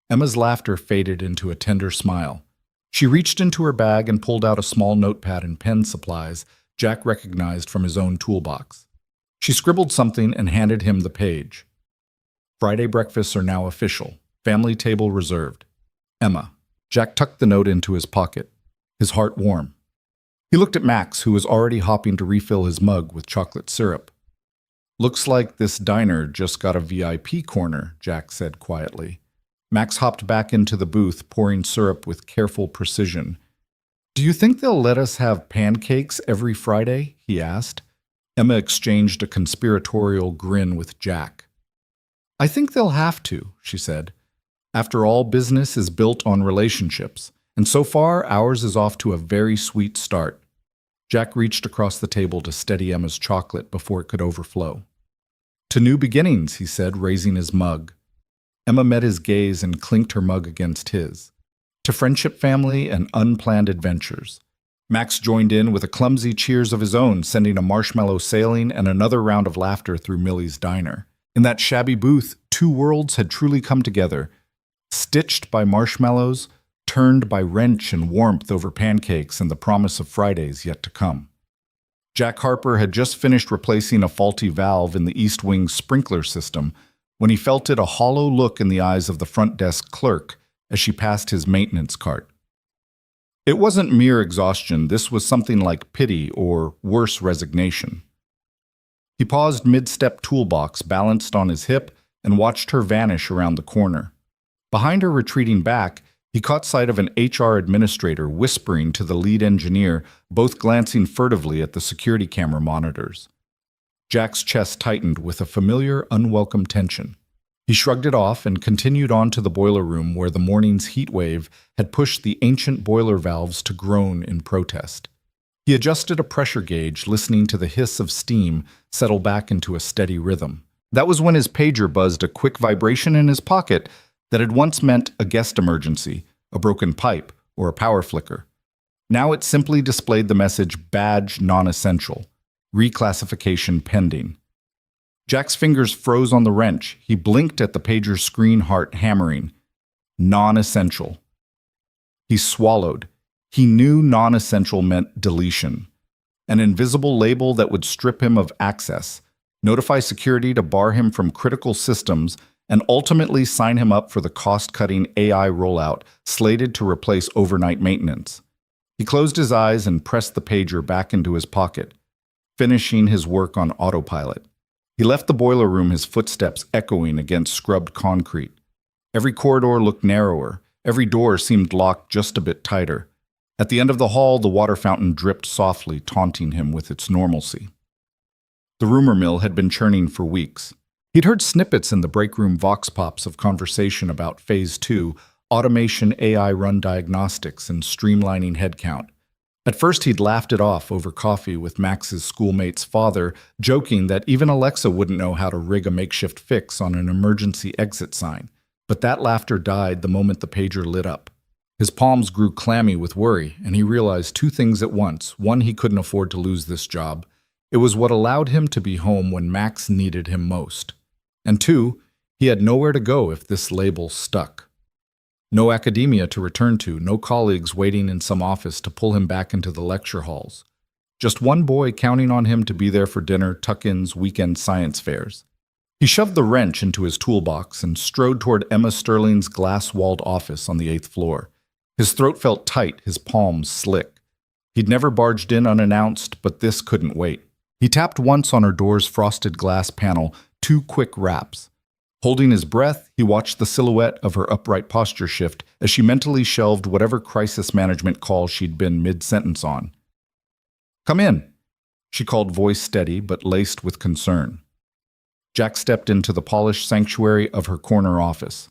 Emma's laughter faded into a tender smile. She reached into her bag and pulled out a small notepad and pen supplies Jack recognized from his own toolbox. She scribbled something and handed him the page. "Friday breakfasts are now official. Family table reserved. Emma. Jack tucked the note into his pocket, his heart warm. He looked at Max, who was already hopping to refill his mug with chocolate syrup. Looks like this diner just got a VIP corner, Jack said quietly. Max hopped back into the booth, pouring syrup with careful precision. Do you think they'll let us have pancakes every Friday? He asked. Emma exchanged a conspiratorial grin with Jack. I think they'll have to, she said. After all, business is built on relationships, and so far ours is off to a very sweet start. Jack reached across the table to steady Emma's chocolate before it could overflow. To new beginnings, he said, raising his mug. Emma met his gaze and clinked her mug against his. To friendship, family, and unplanned adventures. Max joined in with a clumsy cheers of his own, sending a marshmallow sailing and another round of laughter through Millie's diner. In that shabby booth, two worlds had truly come together, stitched by marshmallows, turned by wrench and warmth over pancakes and the promise of Fridays yet to come. Jack Harper had just finished replacing a faulty valve in the East Wing sprinkler system when he felt it a hollow look in the eyes of the front desk clerk as she passed his maintenance cart. It wasn't mere exhaustion, this was something like pity or, worse, resignation. He paused mid-step toolbox balanced on his hip and watched her vanish around the corner. Behind her retreating back, he caught sight of an HR administrator whispering to the lead engineer, both glancing furtively at the security camera monitors. Jack's chest tightened with a familiar, unwelcome tension. He shrugged it off and continued on to the boiler room where the morning's heat wave had pushed the ancient boiler valves to groan in protest. He adjusted a pressure gauge, listening to the hiss of steam settle back into a steady rhythm. That was when his pager buzzed a quick vibration in his pocket that had once meant a guest emergency, a broken pipe, or a power flicker. Now it simply displayed the message "Badge non-essential. Reclassification pending." Jack's fingers froze on the wrench. He blinked at the pager's screen, heart hammering. Non-essential. He swallowed. He knew non-essential meant deletion. An invisible label that would strip him of access, notify security to bar him from critical systems, and ultimately sign him up for the cost-cutting AI rollout slated to replace overnight maintenance. He closed his eyes and pressed the pager back into his pocket, finishing his work on autopilot. He left the boiler room, his footsteps echoing against scrubbed concrete. Every corridor looked narrower. Every door seemed locked just a bit tighter. At the end of the hall, the water fountain dripped softly, taunting him with its normalcy. The rumor mill had been churning for weeks. He'd heard snippets in the break room vox pops of conversation about Phase 2, automation, AI-run diagnostics, and streamlining headcount. At first, he'd laughed it off over coffee with Max's schoolmate's father, joking that even Alexa wouldn't know how to rig a makeshift fix on an emergency exit sign. But that laughter died the moment the pager lit up. His palms grew clammy with worry, and he realized two things at once. One, he couldn't afford to lose this job. It was what allowed him to be home when Max needed him most. And two, he had nowhere to go if this label stuck. No academia to return to, no colleagues waiting in some office to pull him back into the lecture halls. Just one boy counting on him to be there for dinner, tuck-ins, weekend science fairs. He shoved the wrench into his toolbox and strode toward Emma Sterling's glass-walled office on the 8th floor. His throat felt tight, his palms slick. He'd never barged in unannounced, but this couldn't wait. He tapped once on her door's frosted glass panel, 2 quick raps. Holding his breath, he watched the silhouette of her upright posture shift as she mentally shelved whatever crisis management call she'd been mid-sentence on. "Come in," she called, voice steady but laced with concern. Jack stepped into the polished sanctuary of her corner office.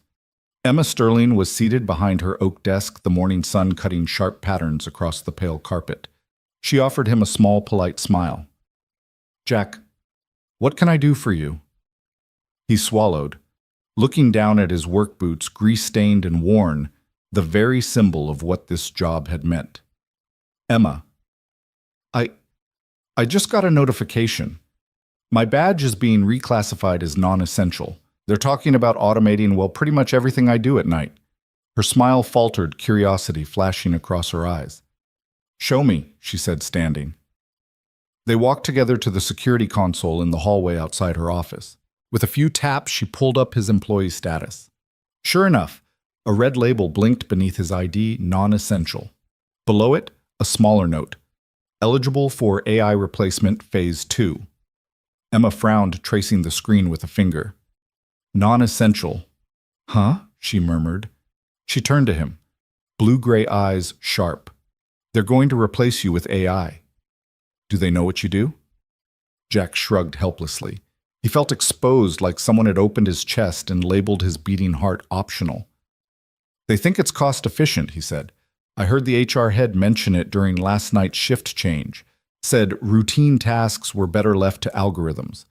Emma Sterling was seated behind her oak desk, the morning sun cutting sharp patterns across the pale carpet. She offered him a small, polite smile. "Jack, what can I do for you?" He swallowed, looking down at his work boots, grease-stained and worn, the very symbol of what this job had meant. "Emma, I just got a notification. My badge is being reclassified as non-essential. They're talking about automating, well, pretty much everything I do at night." Her smile faltered, curiosity flashing across her eyes. "Show me," she said, standing. They walked together to the security console in the hallway outside her office. With a few taps, she pulled up his employee status. Sure enough, a red label blinked beneath his ID, non-essential. Below it, a smaller note, eligible for AI replacement phase 2. Emma frowned, tracing the screen with a finger. Non-essential. Huh? She murmured. She turned to him, blue-gray eyes sharp. They're going to replace you with AI. Do they know what you do? Jack shrugged helplessly. He felt exposed, like someone had opened his chest and labeled his beating heart optional. They think it's cost-efficient, he said. I heard the HR head mention it during last night's shift change. Said routine tasks were better left to algorithms.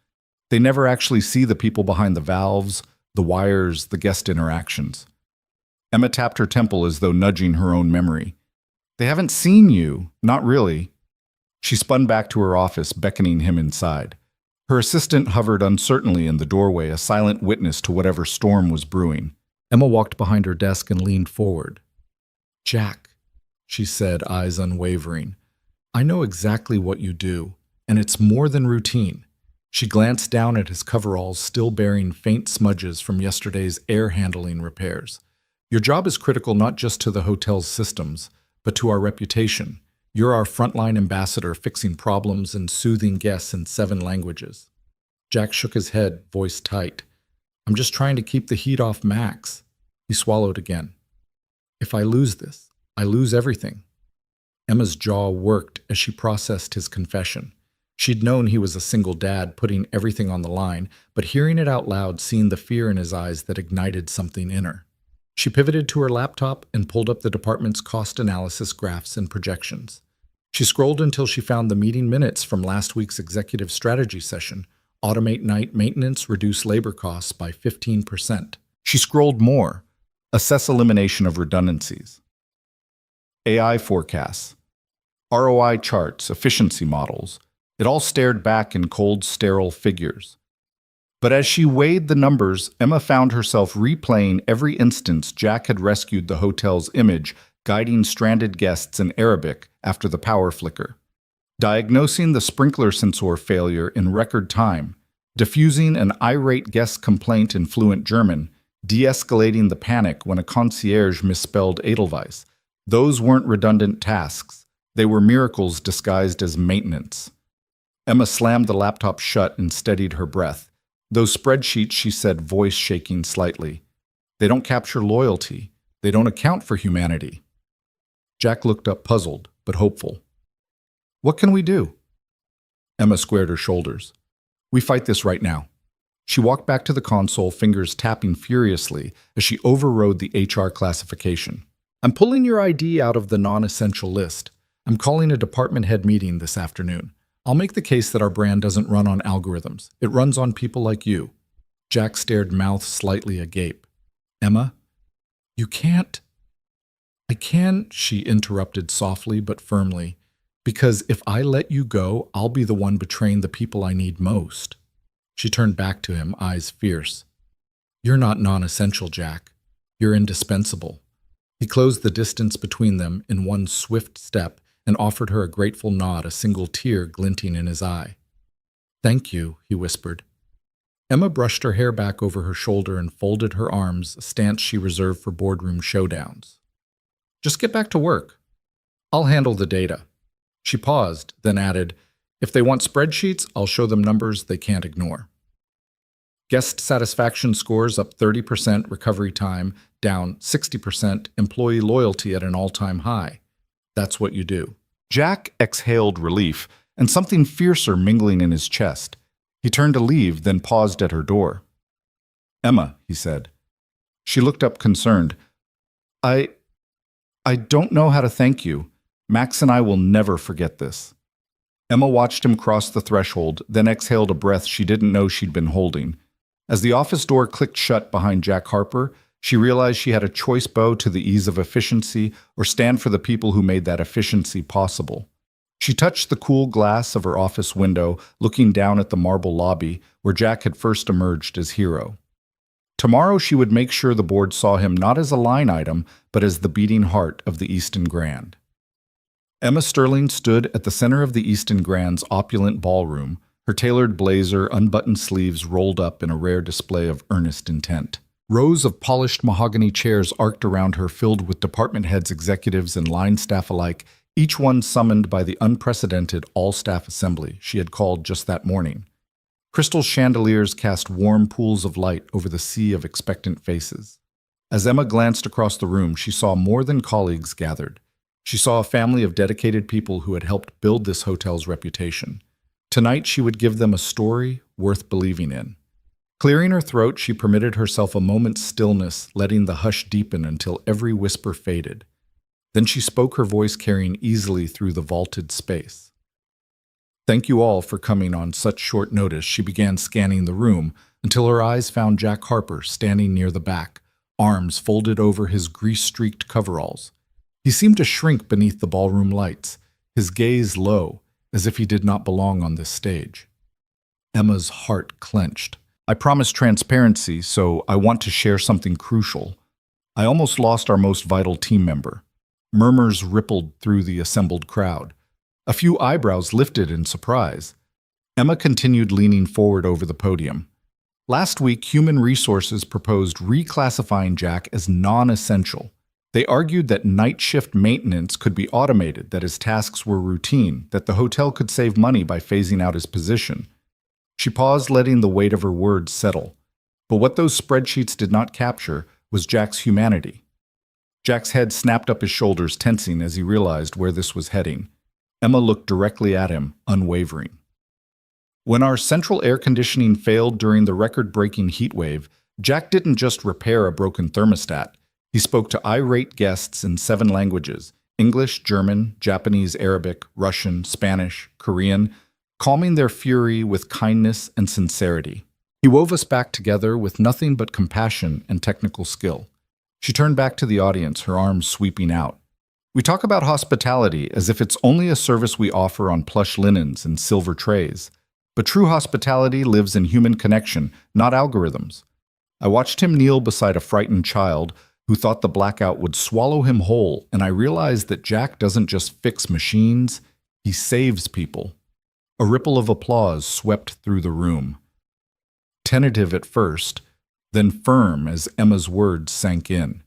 They never actually see the people behind the valves, the wires, the guest interactions. Emma tapped her temple as though nudging her own memory. They haven't seen you, not really. She spun back to her office, beckoning him inside. Her assistant hovered uncertainly in the doorway, a silent witness to whatever storm was brewing. Emma walked behind her desk and leaned forward. Jack, she said, eyes unwavering. I know exactly what you do, and it's more than routine. She glanced down at his coveralls, still bearing faint smudges from yesterday's air handling repairs. Your job is critical not just to the hotel's systems, but to our reputation. You're our frontline ambassador, fixing problems and soothing guests in 7 languages. Jack shook his head, voice tight. I'm just trying to keep the heat off Max. He swallowed again. If I lose this, I lose everything. Emma's jaw worked as she processed his confession. She'd known he was a single dad, putting everything on the line, but hearing it out loud, seeing the fear in his eyes that ignited something in her. She pivoted to her laptop and pulled up the department's cost analysis graphs and projections. She scrolled until she found the meeting minutes from last week's executive strategy session. Automate night maintenance, reduce labor costs by 15%. She scrolled more. Assess elimination of redundancies. AI forecasts. ROI charts, efficiency models. It all stared back in cold, sterile figures. But as she weighed the numbers, Emma found herself replaying every instance Jack had rescued the hotel's image, guiding stranded guests in Arabic after the power flicker, diagnosing the sprinkler sensor failure in record time, diffusing an irate guest complaint in fluent German, de-escalating the panic when a concierge misspelled Edelweiss. Those weren't redundant tasks. They were miracles disguised as maintenance. Emma slammed the laptop shut and steadied her breath. Those spreadsheets, she said, voice shaking slightly. They don't capture loyalty. They don't account for humanity. Jack looked up puzzled, but hopeful. What can we do? Emma squared her shoulders. We fight this right now. She walked back to the console, fingers tapping furiously as she overrode the HR classification. I'm pulling your ID out of the non-essential list. I'm calling a department head meeting this afternoon. I'll make the case that our brand doesn't run on algorithms. It runs on people like you. Jack stared, mouth slightly agape. Emma, you can't. I can, she interrupted softly but firmly, because if I let you go, I'll be the one betraying the people I need most. She turned back to him, eyes fierce. You're not non-essential, Jack. You're indispensable. He closed the distance between them in one swift step and offered her a grateful nod, a single tear glinting in his eye. Thank you, he whispered. Emma brushed her hair back over her shoulder and folded her arms, a stance she reserved for boardroom showdowns. Just get back to work. I'll handle the data. She paused, then added, if they want spreadsheets, I'll show them numbers they can't ignore. Guest satisfaction scores up 30%, recovery time down 60%, employee loyalty at an all-time high. That's what you do. Jack exhaled relief and something fiercer mingling in his chest. He turned to leave, then paused at her door. Emma, he said. She looked up concerned. I don't know how to thank you. Max and I will never forget this. Emma watched him cross the threshold, then exhaled a breath she didn't know she'd been holding. As the office door clicked shut behind Jack Harper, she realized she had a choice: bow to the ease of efficiency or stand for the people who made that efficiency possible. She touched the cool glass of her office window, looking down at the marble lobby where Jack had first emerged as hero. Tomorrow she would make sure the board saw him not as a line item, but as the beating heart of the Easton Grand. Emma Sterling stood at the center of the Easton Grand's opulent ballroom, her tailored blazer, unbuttoned sleeves rolled up in a rare display of earnest intent. Rows of polished mahogany chairs arced around her, filled with department heads, executives, and line staff alike, each one summoned by the unprecedented all-staff assembly she had called just that morning. Crystal chandeliers cast warm pools of light over the sea of expectant faces. As Emma glanced across the room, she saw more than colleagues gathered. She saw a family of dedicated people who had helped build this hotel's reputation. Tonight, she would give them a story worth believing in. Clearing her throat, she permitted herself a moment's stillness, letting the hush deepen until every whisper faded. Then she spoke, her voice carrying easily through the vaulted space. "Thank you all for coming on such short notice." She began scanning the room until her eyes found Jack Harper standing near the back, arms folded over his grease-streaked coveralls. He seemed to shrink beneath the ballroom lights, his gaze low, as if he did not belong on this stage. Emma's heart clenched. "I promised transparency, so I want to share something crucial. I almost lost our most vital team member." Murmurs rippled through the assembled crowd. A few eyebrows lifted in surprise. Emma continued, leaning forward over the podium. "Last week, Human Resources proposed reclassifying Jack as non-essential. They argued that night shift maintenance could be automated, that his tasks were routine, that the hotel could save money by phasing out his position." She paused, letting the weight of her words settle. But what those spreadsheets did not capture was Jack's humanity. Jack's head snapped up, his shoulders tensing as he realized where this was heading. Emma looked directly at him, unwavering. "When our central air conditioning failed during the record-breaking heat wave, Jack didn't just repair a broken thermostat. He spoke to irate guests in 7 languages: English, German, Japanese, Arabic, Russian, Spanish, Korean, calming their fury with kindness and sincerity. He wove us back together with nothing but compassion and technical skill." She turned back to the audience, her arms sweeping out. "We talk about hospitality as if it's only a service we offer on plush linens and silver trays. But true hospitality lives in human connection, not algorithms." I watched him kneel beside a frightened child who thought the blackout would swallow him whole, and I realized that Jack doesn't just fix machines, he saves people. A ripple of applause swept through the room. Tentative at first, then firm as Emma's words sank in.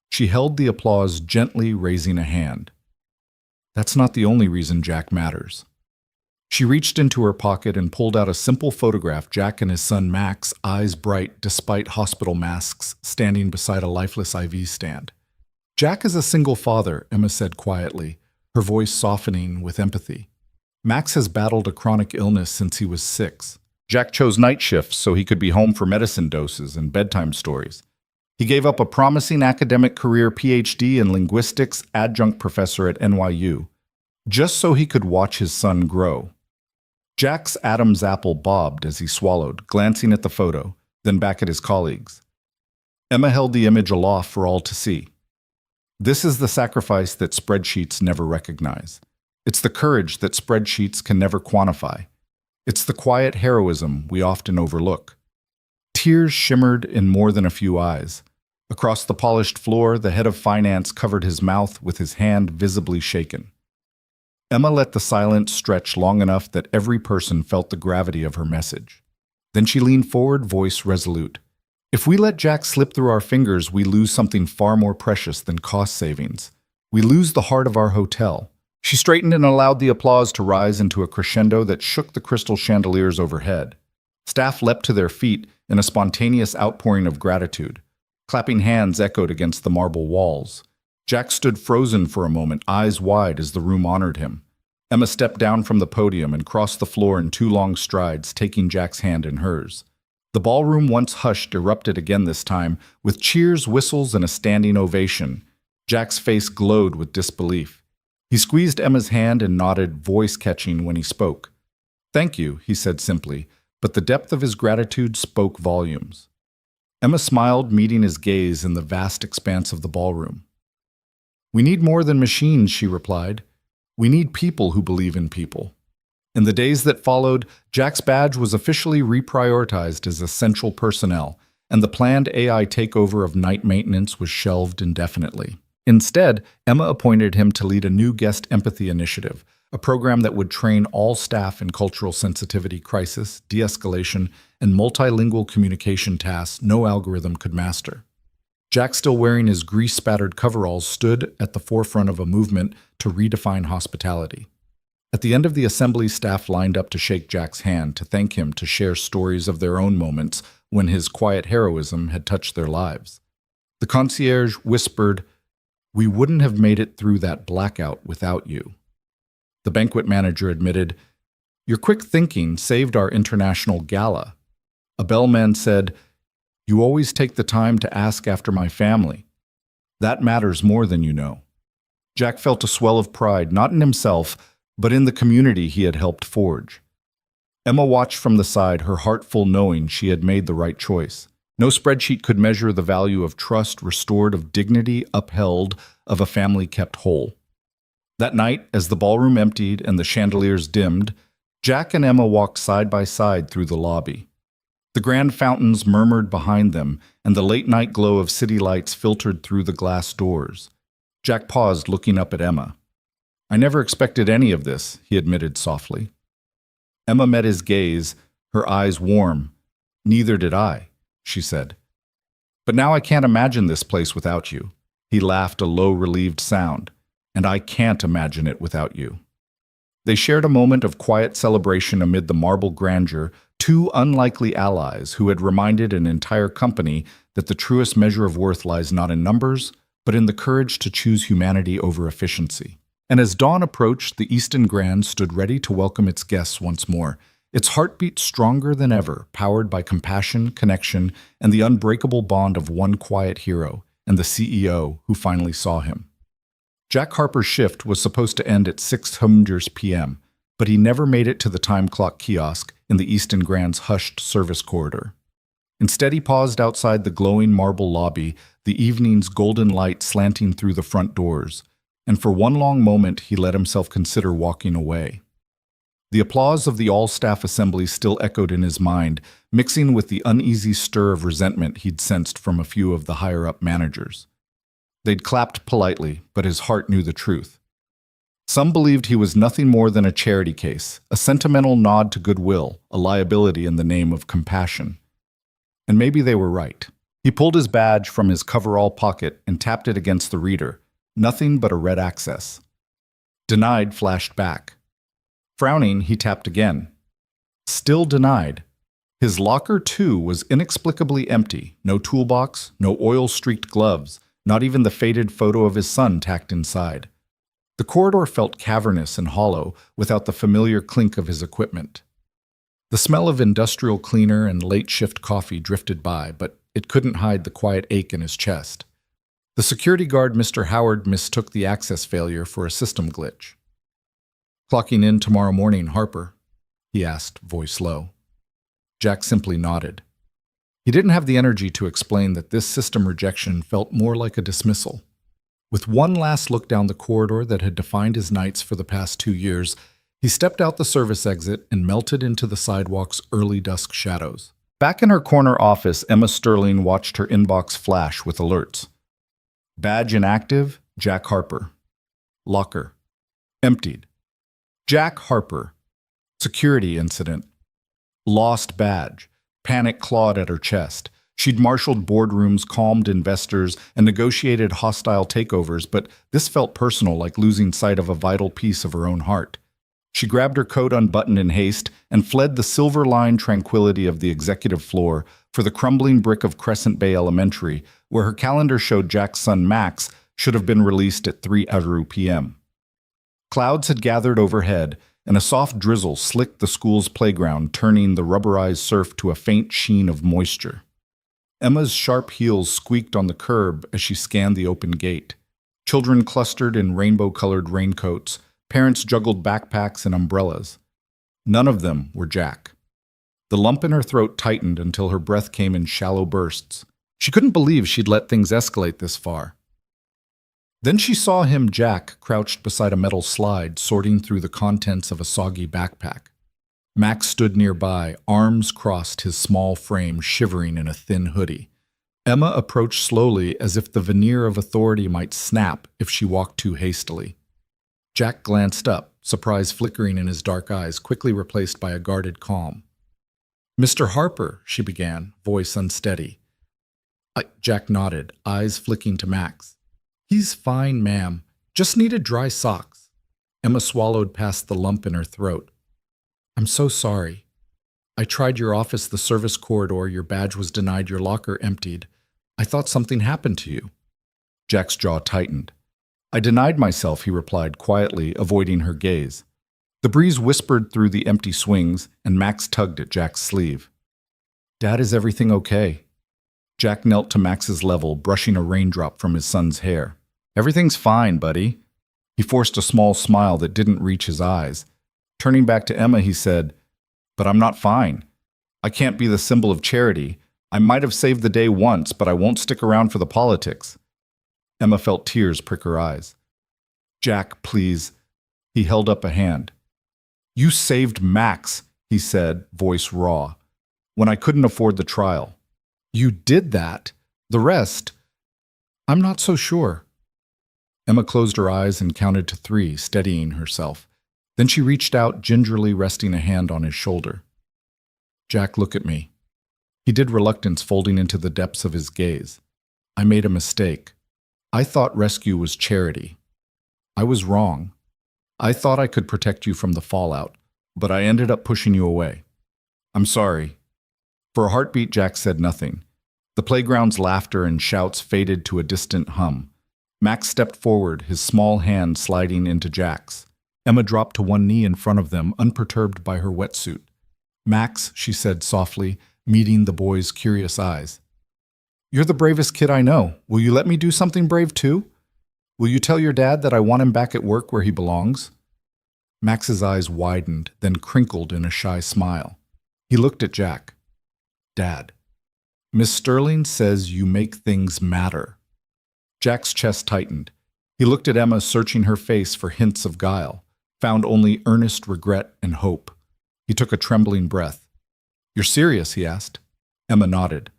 She held the applause, gently raising a hand. "That's not the only reason Jack matters." She reached into her pocket and pulled out a simple photograph, Jack and his son Max, eyes bright despite hospital masks, standing beside a lifeless IV stand. "Jack is a single father," Emma said quietly, her voice softening with empathy. "Max has battled a chronic illness since he was 6. Jack chose night shifts so he could be home for medicine doses and bedtime stories. He gave up a promising academic career, PhD in linguistics, adjunct professor at NYU, just so he could watch his son grow." Jack's Adam's apple bobbed as he swallowed, glancing at the photo, then back at his colleagues. Emma held the image aloft for all to see. "This is the sacrifice that spreadsheets never recognize. It's the courage that spreadsheets can never quantify. It's the quiet heroism we often overlook." Tears shimmered in more than a few eyes. Across the polished floor, the head of finance covered his mouth with his hand visibly shaken. Emma let the silence stretch long enough that every person felt the gravity of her message. Then she leaned forward, voice resolute. "If we let Jack slip through our fingers, we lose something far more precious than cost savings. We lose the heart of our hotel." She straightened and allowed the applause to rise into a crescendo that shook the crystal chandeliers overhead. Staff leapt to their feet in a spontaneous outpouring of gratitude. Clapping hands echoed against the marble walls. Jack stood frozen for a moment, eyes wide as the room honored him. Emma stepped down from the podium and crossed the floor in 2 long strides, taking Jack's hand in hers. The ballroom, once hushed, erupted again this time, with cheers, whistles, and a standing ovation. Jack's face glowed with disbelief. He squeezed Emma's hand and nodded, voice catching when he spoke. "Thank you," he said simply, but the depth of his gratitude spoke volumes. Emma smiled, meeting his gaze in the vast expanse of the ballroom. "We need more than machines," she replied. "We need people who believe in people." In the days that followed, Jack's badge was officially reprioritized as essential personnel, and the planned AI takeover of night maintenance was shelved indefinitely. Instead, Emma appointed him to lead a new guest empathy initiative, a program that would train all staff in cultural sensitivity, crisis, de-escalation, and multilingual communication tasks no algorithm could master. Jack, still wearing his grease-spattered coveralls, stood at the forefront of a movement to redefine hospitality. At the end of the assembly, staff lined up to shake Jack's hand, to thank him, to share stories of their own moments when his quiet heroism had touched their lives. The concierge whispered, "We wouldn't have made it through that blackout without you." The banquet manager admitted, "Your quick thinking saved our international gala." A bellman said, "You always take the time to ask after my family. That matters more than you know." Jack felt a swell of pride, not in himself, but in the community he had helped forge. Emma watched from the side, her heart full, knowing she had made the right choice. No spreadsheet could measure the value of trust restored, of dignity upheld, of a family kept whole. That night, as the ballroom emptied and the chandeliers dimmed, Jack and Emma walked side by side through the lobby. The grand fountains murmured behind them, and the late-night glow of city lights filtered through the glass doors. Jack paused, looking up at Emma. "I never expected any of this," he admitted softly. Emma met his gaze, her eyes warm. "Neither did I," she said. "But now I can't imagine this place without you." He laughed, a low, relieved sound. "And I can't imagine it without you." They shared a moment of quiet celebration amid the marble grandeur, two unlikely allies who had reminded an entire company that the truest measure of worth lies not in numbers, but in the courage to choose humanity over efficiency. And as dawn approached, the Easton Grand stood ready to welcome its guests once more, its heartbeat stronger than ever, powered by compassion, connection, and the unbreakable bond of one quiet hero and the CEO who finally saw him. Jack Harper's shift was supposed to end at 6:00 p.m., but he never made it to the time clock kiosk in the Easton Grand's hushed service corridor. Instead, he paused outside the glowing marble lobby, the evening's golden light slanting through the front doors, and for one long moment he let himself consider walking away. The applause of the all-staff assembly still echoed in his mind, mixing with the uneasy stir of resentment he'd sensed from a few of the higher-up managers. They'd clapped politely, but his heart knew the truth. Some believed he was nothing more than a charity case, a sentimental nod to goodwill, a liability in the name of compassion. And maybe they were right. He pulled his badge from his coverall pocket and tapped it against the reader. Nothing but a red access. Denied flashed back. Frowning, he tapped again. Still denied. His locker, too, was inexplicably empty. No toolbox, no oil-streaked gloves, not even the faded photo of his son tacked inside. The corridor felt cavernous and hollow, without the familiar clink of his equipment. The smell of industrial cleaner and late-shift coffee drifted by, but it couldn't hide the quiet ache in his chest. The security guard, Mr. Howard, mistook the access failure for a system glitch. "Clocking in tomorrow morning, Harper?" he asked, voice low. Jack simply nodded. He didn't have the energy to explain that this system rejection felt more like a dismissal. With one last look down the corridor that had defined his nights for the past 2 years, he stepped out the service exit and melted into the sidewalk's early dusk shadows. Back in her corner office, Emma Sterling watched her inbox flash with alerts. Badge inactive, Jack Harper. Locker. Emptied. Jack Harper. Security incident. Lost badge. Panic clawed at her chest. She'd marshaled boardrooms, calmed investors, and negotiated hostile takeovers, but this felt personal, like losing sight of a vital piece of her own heart. She grabbed her coat unbuttoned in haste and fled the silver-lined tranquility of the executive floor for the crumbling brick of Crescent Bay Elementary, where her calendar showed Jack's son Max should have been released at 3:00 p.m. Clouds had gathered overhead, and a soft drizzle slicked the school's playground, turning the rubberized surf to a faint sheen of moisture. Emma's sharp heels squeaked on the curb as she scanned the open gate. Children clustered in rainbow-colored raincoats. Parents juggled backpacks and umbrellas. None of them were Jack. The lump in her throat tightened until her breath came in shallow bursts. She couldn't believe she'd let things escalate this far. Then she saw him, Jack, crouched beside a metal slide, sorting through the contents of a soggy backpack. Max stood nearby, arms crossed, his small frame shivering in a thin hoodie. Emma approached slowly, as if the veneer of authority might snap if she walked too hastily. Jack glanced up, surprise flickering in his dark eyes, quickly replaced by a guarded calm. "Mr. Harper," she began, voice unsteady. Jack nodded, eyes flicking to Max. "He's fine, ma'am. Just needed dry socks." Emma swallowed past the lump in her throat. "I'm so sorry. I tried your office, the service corridor, your badge was denied, your locker emptied. I thought something happened to you." Jack's jaw tightened. "I denied myself," he replied quietly, avoiding her gaze. The breeze whispered through the empty swings, and Max tugged at Jack's sleeve. "Dad, is everything okay?" Jack knelt to Max's level, brushing a raindrop from his son's hair. "Everything's fine, buddy." He forced a small smile that didn't reach his eyes. Turning back to Emma, he said, "But I'm not fine. I can't be the symbol of charity. I might have saved the day once, but I won't stick around for the politics." Emma felt tears prick her eyes. "Jack, please." He held up a hand. "You saved Max," he said, voice raw, "when I couldn't afford the trial." "You did that. The rest, I'm not so sure." Emma closed her eyes and counted to 3, steadying herself. Then she reached out, gingerly resting a hand on his shoulder. "Jack, look at me." He did, reluctance folding into the depths of his gaze. "I made a mistake. I thought rescue was charity. I was wrong. I thought I could protect you from the fallout, but I ended up pushing you away. I'm sorry." For a heartbeat, Jack said nothing. The playground's laughter and shouts faded to a distant hum. Max stepped forward, his small hand sliding into Jack's. Emma dropped to one knee in front of them, unperturbed by her wetsuit. "Max," she said softly, meeting the boy's curious eyes. "You're the bravest kid I know. Will you let me do something brave too? Will you tell your dad that I want him back at work where he belongs?" Max's eyes widened, then crinkled in a shy smile. He looked at Jack. "Dad, Miss Sterling says you make things matter." Jack's chest tightened. He looked at Emma, searching her face for hints of guile, found only earnest regret and hope. He took a trembling breath. "You're serious?" he asked. Emma nodded.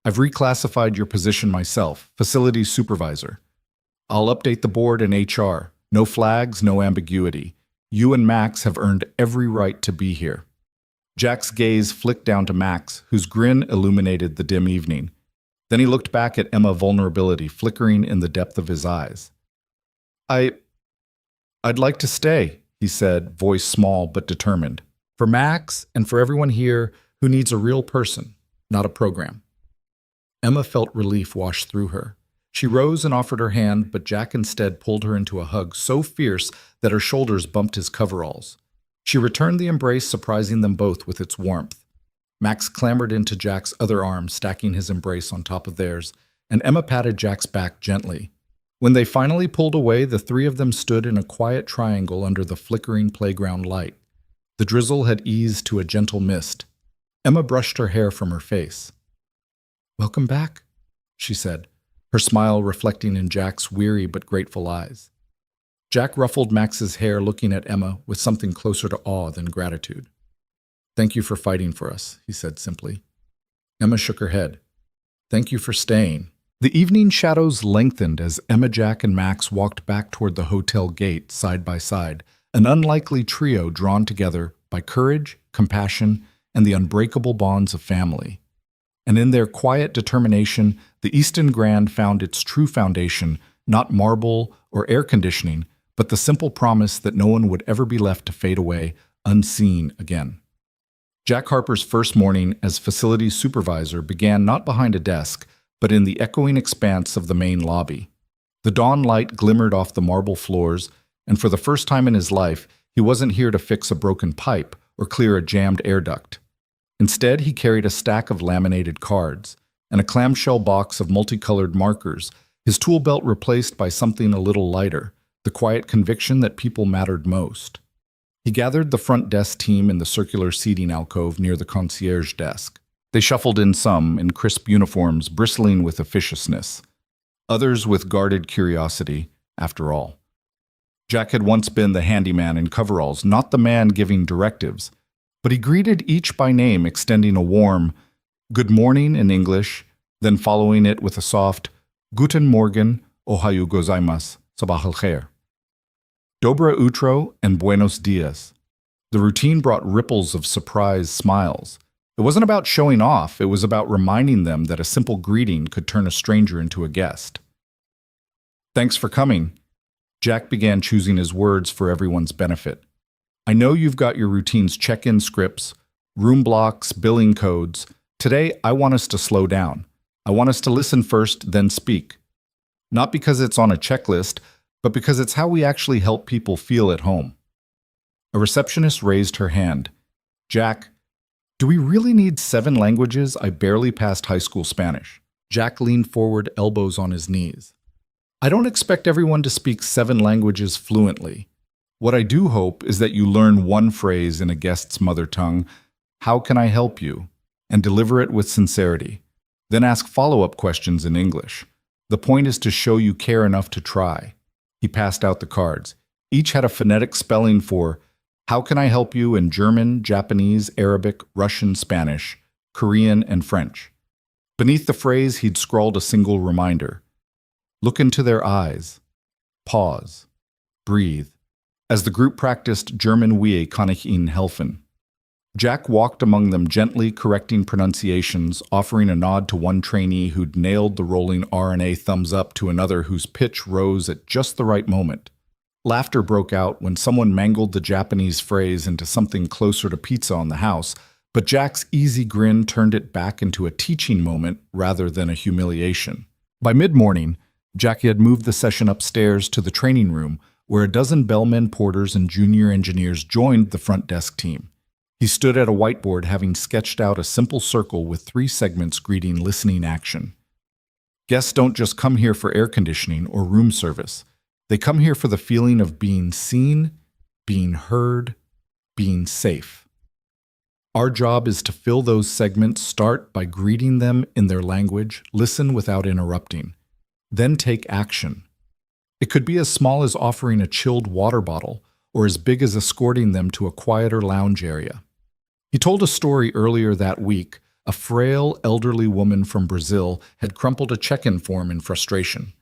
"I've reclassified your position myself, facilities supervisor. I'll update the board and HR. No flags, no ambiguity. You and Max have earned every right to be here." Jack's gaze flicked down to Max, whose grin illuminated the dim evening. Then he looked back at Emma, vulnerability flickering in the depth of his eyes. I'd like to stay," he said, voice small but determined. "For Max and for everyone here who needs a real person, not a program." Emma felt relief wash through her. She rose and offered her hand, but Jack instead pulled her into a hug so fierce that her shoulders bumped his coveralls. She returned the embrace, surprising them both with its warmth. Max clambered into Jack's other arm, stacking his embrace on top of theirs, and Emma patted Jack's back gently. When they finally pulled away, the 3 of them stood in a quiet triangle under the flickering playground light. The drizzle had eased to a gentle mist. Emma brushed her hair from her face. "Welcome back," she said, her smile reflecting in Jack's weary but grateful eyes. Jack ruffled Max's hair, looking at Emma with something closer to awe than gratitude. "Thank you for fighting for us," he said simply. Emma shook her head. "Thank you for staying." The evening shadows lengthened as Emma, Jack, and Max walked back toward the hotel gate side by side, an unlikely trio drawn together by courage, compassion, and the unbreakable bonds of family. And in their quiet determination, the Easton Grand found its true foundation, not marble or air conditioning, but the simple promise that no one would ever be left to fade away unseen again. Jack Harper's first morning as facilities supervisor began not behind a desk, but in the echoing expanse of the main lobby. The dawn light glimmered off the marble floors, and for the first time in his life, he wasn't here to fix a broken pipe or clear a jammed air duct. Instead, he carried a stack of laminated cards and a clamshell box of multicolored markers, his tool belt replaced by something a little lighter, the quiet conviction that people mattered most. He gathered the front desk team in the circular seating alcove near the concierge desk. They shuffled in, some in crisp uniforms bristling with officiousness, others with guarded curiosity, after all. Jack had once been the handyman in coveralls, not the man giving directives, but he greeted each by name, extending a warm "good morning" in English, then following it with a soft "Guten Morgen, Ohayo gozaimasu, sabah al khair." Dobra utro and buenos dias. The routine brought ripples of surprised smiles. It wasn't about showing off, it was about reminding them that a simple greeting could turn a stranger into a guest. Thanks for coming. Jack began choosing his words for everyone's benefit. I know you've got your routine's check-in scripts, room blocks, billing codes. Today, I want us to slow down. I want us to listen first, then speak. Not because it's on a checklist, but because it's how we actually help people feel at home. A receptionist raised her hand. Jack, do we really need 7 languages? I barely passed high school Spanish. Jack leaned forward, elbows on his knees. I don't expect everyone to speak 7 languages fluently. What I do hope is that you learn one phrase in a guest's mother tongue, how can I help you? And deliver it with sincerity. Then ask follow-up questions in English. The point is to show you care enough to try. He passed out the cards. Each had a phonetic spelling for how can I help you in German, Japanese, Arabic, Russian, Spanish, Korean, and French. Beneath the phrase, he'd scrawled a single reminder. Look into their eyes. Pause. Breathe. As the group practiced German Wie kann ich Ihnen helfen? Jack walked among them gently, correcting pronunciations, offering a nod to one trainee who'd nailed the rolling R&A thumbs up to another whose pitch rose at just the right moment. Laughter broke out when someone mangled the Japanese phrase into something closer to pizza on the house, but Jack's easy grin turned it back into a teaching moment rather than a humiliation. By mid-morning, Jackie had moved the session upstairs to the training room, where a dozen bellmen, porters, and junior engineers joined the front desk team. He stood at a whiteboard having sketched out a simple circle with 3 segments greeting listening action. Guests don't just come here for air conditioning or room service. They come here for the feeling of being seen, being heard, being safe. Our job is to fill those segments, start by greeting them in their language, listen without interrupting, then take action. It could be as small as offering a chilled water bottle or as big as escorting them to a quieter lounge area. He told a story earlier that week. A frail, elderly woman from Brazil had crumpled a check-in form in frustration.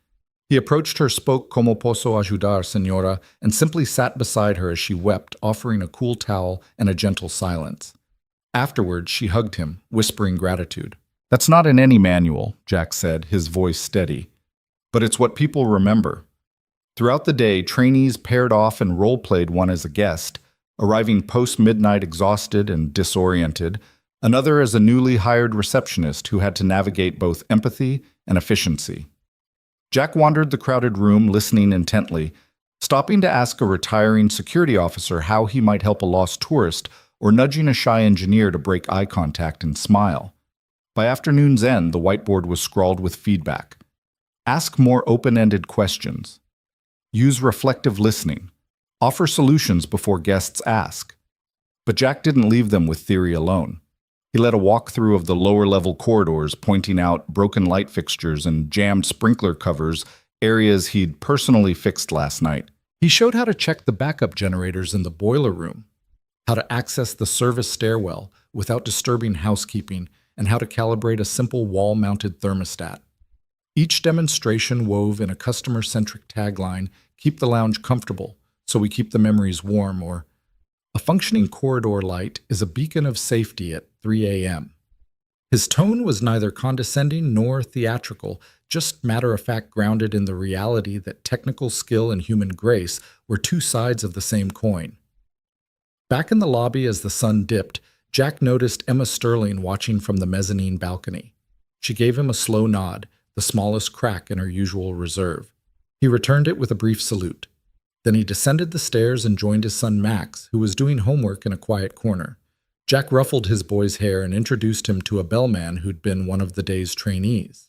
He approached her, spoke "Como posso ajudar, señora," and simply sat beside her as she wept, offering a cool towel and a gentle silence. Afterwards, she hugged him, whispering gratitude. That's not in any manual, Jack said, his voice steady. But it's what people remember. Throughout the day, trainees paired off and role-played one as a guest, arriving post-midnight exhausted and disoriented, another as a newly hired receptionist who had to navigate both empathy and efficiency. Jack wandered the crowded room, listening intently, stopping to ask a retiring security officer how he might help a lost tourist or nudging a shy engineer to break eye contact and smile. By afternoon's end, the whiteboard was scrawled with feedback. Ask more open-ended questions. Use reflective listening. Offer solutions before guests ask. But Jack didn't leave them with theory alone. He led a walkthrough of the lower-level corridors, pointing out broken light fixtures and jammed sprinkler covers, areas he'd personally fixed last night. He showed how to check the backup generators in the boiler room, how to access the service stairwell without disturbing housekeeping, and how to calibrate a simple wall-mounted thermostat. Each demonstration wove in a customer-centric tagline, "Keep the lounge comfortable, so we keep the memories warm," or "A functioning corridor light is a beacon of safety at 3 a.m. His tone was neither condescending nor theatrical, just matter-of-fact grounded in the reality that technical skill and human grace were 2 sides of the same coin. Back in the lobby as the sun dipped, Jack noticed Emma Sterling watching from the mezzanine balcony. She gave him a slow nod, the smallest crack in her usual reserve. He returned it with a brief salute. Then he descended the stairs and joined his son Max, who was doing homework in a quiet corner. Jack ruffled his boy's hair and introduced him to a bellman who'd been one of the day's trainees.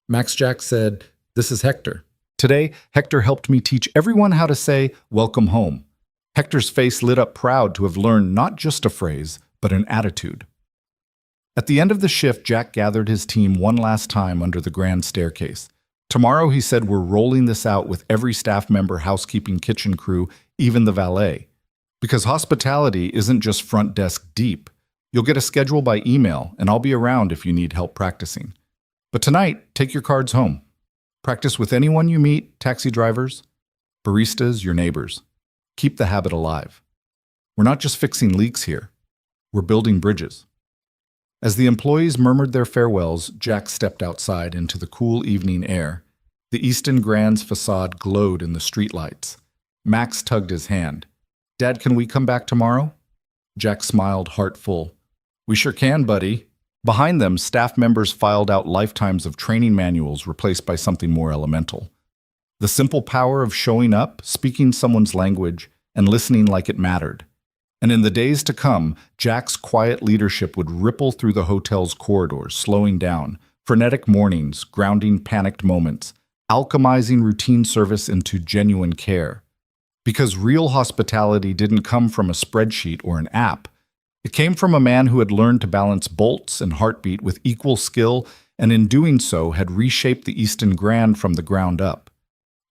Max Jack said, "This is Hector. Today, Hector helped me teach everyone how to say, 'Welcome home.'" Hector's face lit up, proud to have learned not just a phrase, but an attitude. At the end of the shift, Jack gathered his team one last time under the grand staircase. Tomorrow, he said, we're rolling this out with every staff member, housekeeping, kitchen crew, even the valet. Because hospitality isn't just front desk deep. You'll get a schedule by email, and I'll be around if you need help practicing. But tonight, take your cards home. Practice with anyone you meet, taxi drivers. Baristas, your neighbors. Keep the habit alive. We're not just fixing leaks here. We're building bridges. As the employees murmured their farewells, Jack stepped outside into the cool evening air. The Easton Grand's facade glowed in the streetlights. Max tugged his hand. "Dad, can we come back tomorrow?" Jack smiled, heart full. "We sure can, buddy." Behind them, staff members filed out lifetimes of training manuals replaced by something more elemental. The simple power of showing up, speaking someone's language, and listening like it mattered. And in the days to come, Jack's quiet leadership would ripple through the hotel's corridors, slowing down, frenetic mornings, grounding panicked moments, alchemizing routine service into genuine care. Because real hospitality didn't come from a spreadsheet or an app. It came from a man who had learned to balance bolts and heartbeat with equal skill, and in doing so had reshaped the Easton Grand from the ground up.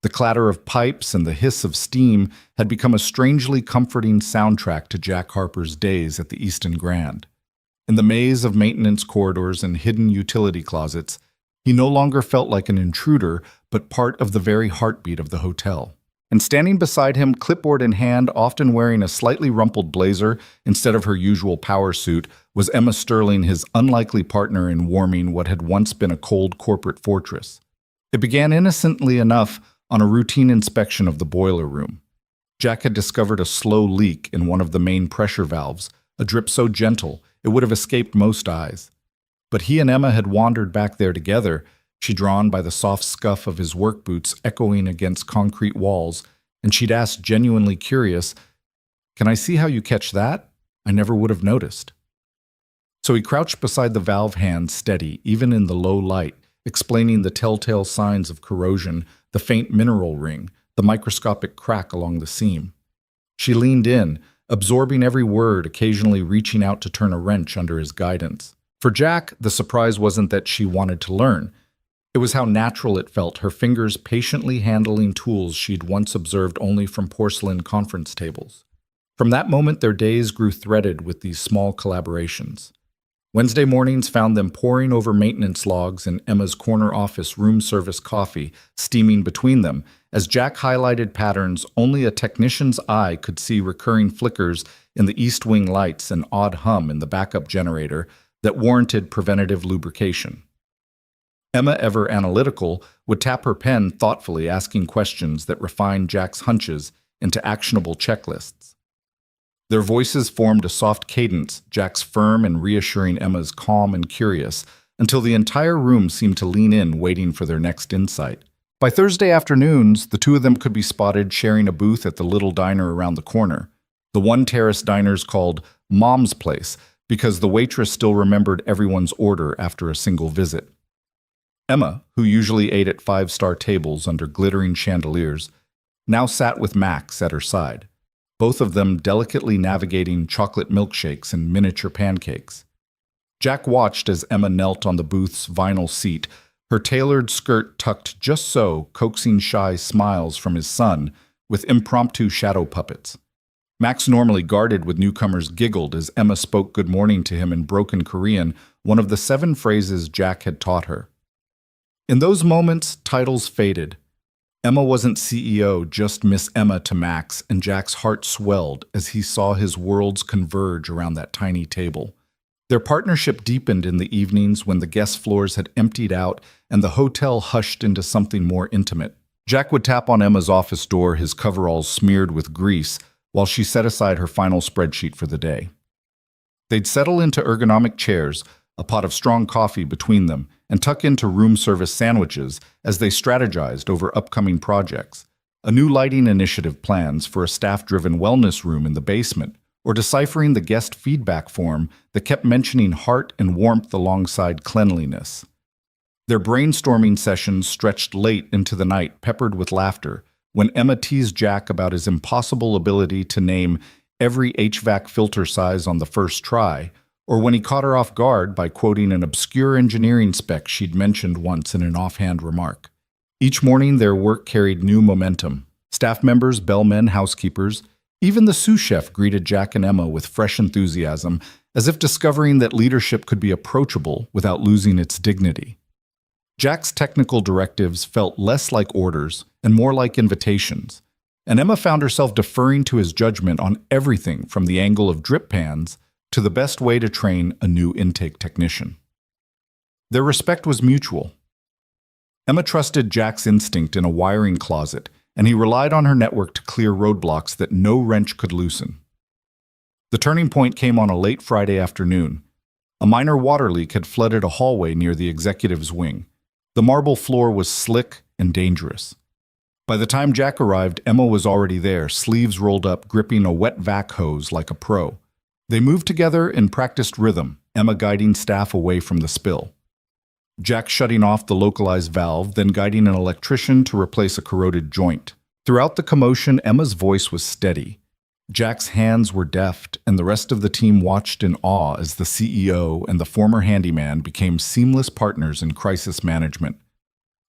The clatter of pipes and the hiss of steam had become a strangely comforting soundtrack to Jack Harper's days at the Easton Grand. In the maze of maintenance corridors and hidden utility closets, he no longer felt like an intruder, but part of the very heartbeat of the hotel. And standing beside him, clipboard in hand, often wearing a slightly rumpled blazer instead of her usual power suit, was Emma Sterling, his unlikely partner in warming what had once been a cold corporate fortress. It began innocently enough on a routine inspection of the boiler room. Jack had discovered a slow leak in one of the main pressure valves, a drip so gentle it would have escaped most eyes. But he and Emma had wandered back there together, she drawn by the soft scuff of his work boots echoing against concrete walls, and she'd asked, genuinely curious, "Can I see how you catch that? I never would have noticed." So he crouched beside the valve hand, steady, even in the low light, explaining the telltale signs of corrosion, the faint mineral ring, the microscopic crack along the seam. She leaned in, absorbing every word, occasionally reaching out to turn a wrench under his guidance. For Jack, the surprise wasn't that she wanted to learn. It was how natural it felt, her fingers patiently handling tools she'd once observed only from porcelain conference tables. From that moment, their days grew threaded with these small collaborations. Wednesday mornings found them poring over maintenance logs in Emma's corner office room service coffee, steaming between them, as Jack highlighted patterns only a technician's eye could see, recurring flickers in the east wing lights, and odd hum in the backup generator that warranted preventative lubrication. Emma, ever analytical, would tap her pen thoughtfully, asking questions that refined Jack's hunches into actionable checklists. Their voices formed a soft cadence, Jack's firm and reassuring, Emma's calm and curious, until the entire room seemed to lean in, waiting for their next insight. By Thursday afternoons, the two of them could be spotted sharing a booth at the little diner around the corner. The one-terrace diner's called Mom's Place, because the waitress still remembered everyone's order after a single visit. Emma, who usually ate at five-star tables under glittering chandeliers, now sat with Max at her side, both of them delicately navigating chocolate milkshakes and miniature pancakes. Jack watched as Emma knelt on the booth's vinyl seat, her tailored skirt tucked just so, coaxing shy smiles from his son with impromptu shadow puppets. Max, normally guarded with newcomers, giggled as Emma spoke good morning to him in broken Korean, one of the 7 phrases Jack had taught her. In those moments, titles faded. Emma wasn't CEO, just Miss Emma to Max, and Jack's heart swelled as he saw his worlds converge around that tiny table. Their partnership deepened in the evenings when the guest floors had emptied out and the hotel hushed into something more intimate. Jack would tap on Emma's office door, his coveralls smeared with grease, while she set aside her final spreadsheet for the day. They'd settle into ergonomic chairs, a pot of strong coffee between them, and tuck into room service sandwiches as they strategized over upcoming projects, a new lighting initiative, plans for a staff-driven wellness room in the basement, or deciphering the guest feedback form that kept mentioning heart and warmth alongside cleanliness. Their brainstorming sessions stretched late into the night, peppered with laughter, when Emma teased Jack about his impossible ability to name every HVAC filter size on the first try, or when he caught her off guard by quoting an obscure engineering spec she'd mentioned once in an offhand remark. Each morning, their work carried new momentum. Staff members, bellmen, housekeepers, even the sous chef greeted Jack and Emma with fresh enthusiasm, as if discovering that leadership could be approachable without losing its dignity. Jack's technical directives felt less like orders and more like invitations, and Emma found herself deferring to his judgment on everything from the angle of drip pans to the best way to train a new intake technician. Their respect was mutual. Emma trusted Jack's instinct in a wiring closet, and he relied on her network to clear roadblocks that no wrench could loosen. The turning point came on a late Friday afternoon. A minor water leak had flooded a hallway near the executive's wing. The marble floor was slick and dangerous. By the time Jack arrived, Emma was already there, sleeves rolled up, gripping a wet vac hose like a pro. They moved together in practiced rhythm, Emma guiding staff away from the spill. Jack shutting off the localized valve, then guiding an electrician to replace a corroded joint. Throughout the commotion, Emma's voice was steady. Jack's hands were deft, and the rest of the team watched in awe as the CEO and the former handyman became seamless partners in crisis management.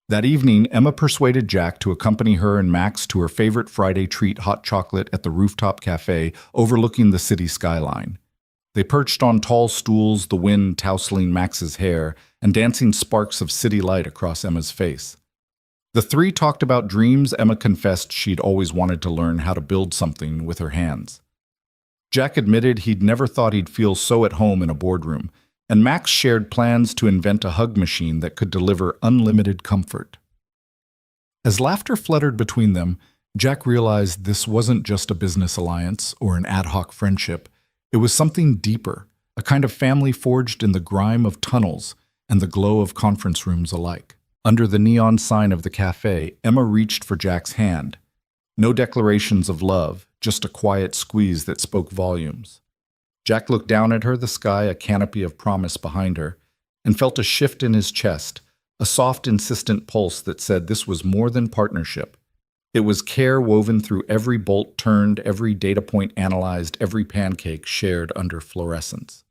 That evening, Emma persuaded Jack to accompany her and Max to her favorite Friday treat, hot chocolate at the rooftop cafe overlooking the city skyline. They perched on tall stools, the wind tousling Max's hair and dancing sparks of city light across Emma's face. The three talked about dreams. Emma confessed she'd always wanted to learn how to build something with her hands. Jack admitted he'd never thought he'd feel so at home in a boardroom, and Max shared plans to invent a hug machine that could deliver unlimited comfort. As laughter fluttered between them, Jack realized this wasn't just a business alliance or an ad hoc friendship. It was something deeper, a kind of family forged in the grime of tunnels and the glow of conference rooms alike. Under the neon sign of the cafe, Emma reached for Jack's hand. No declarations of love, just a quiet squeeze that spoke volumes. Jack looked down at her, the sky a canopy of promise behind her, and felt a shift in his chest, a soft, insistent pulse that said this was more than partnership. It was care woven through every bolt turned, every data point analyzed, every pancake shared under fluorescence.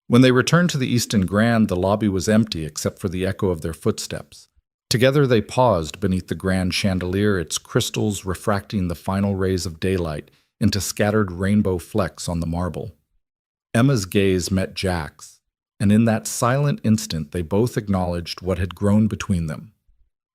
When they returned to the Easton Grand, the lobby was empty except for the echo of their footsteps. Together they paused beneath the grand chandelier, its crystals refracting the final rays of daylight into scattered rainbow flecks on the marble. Emma's gaze met Jack's, and in that silent instant they both acknowledged what had grown between them.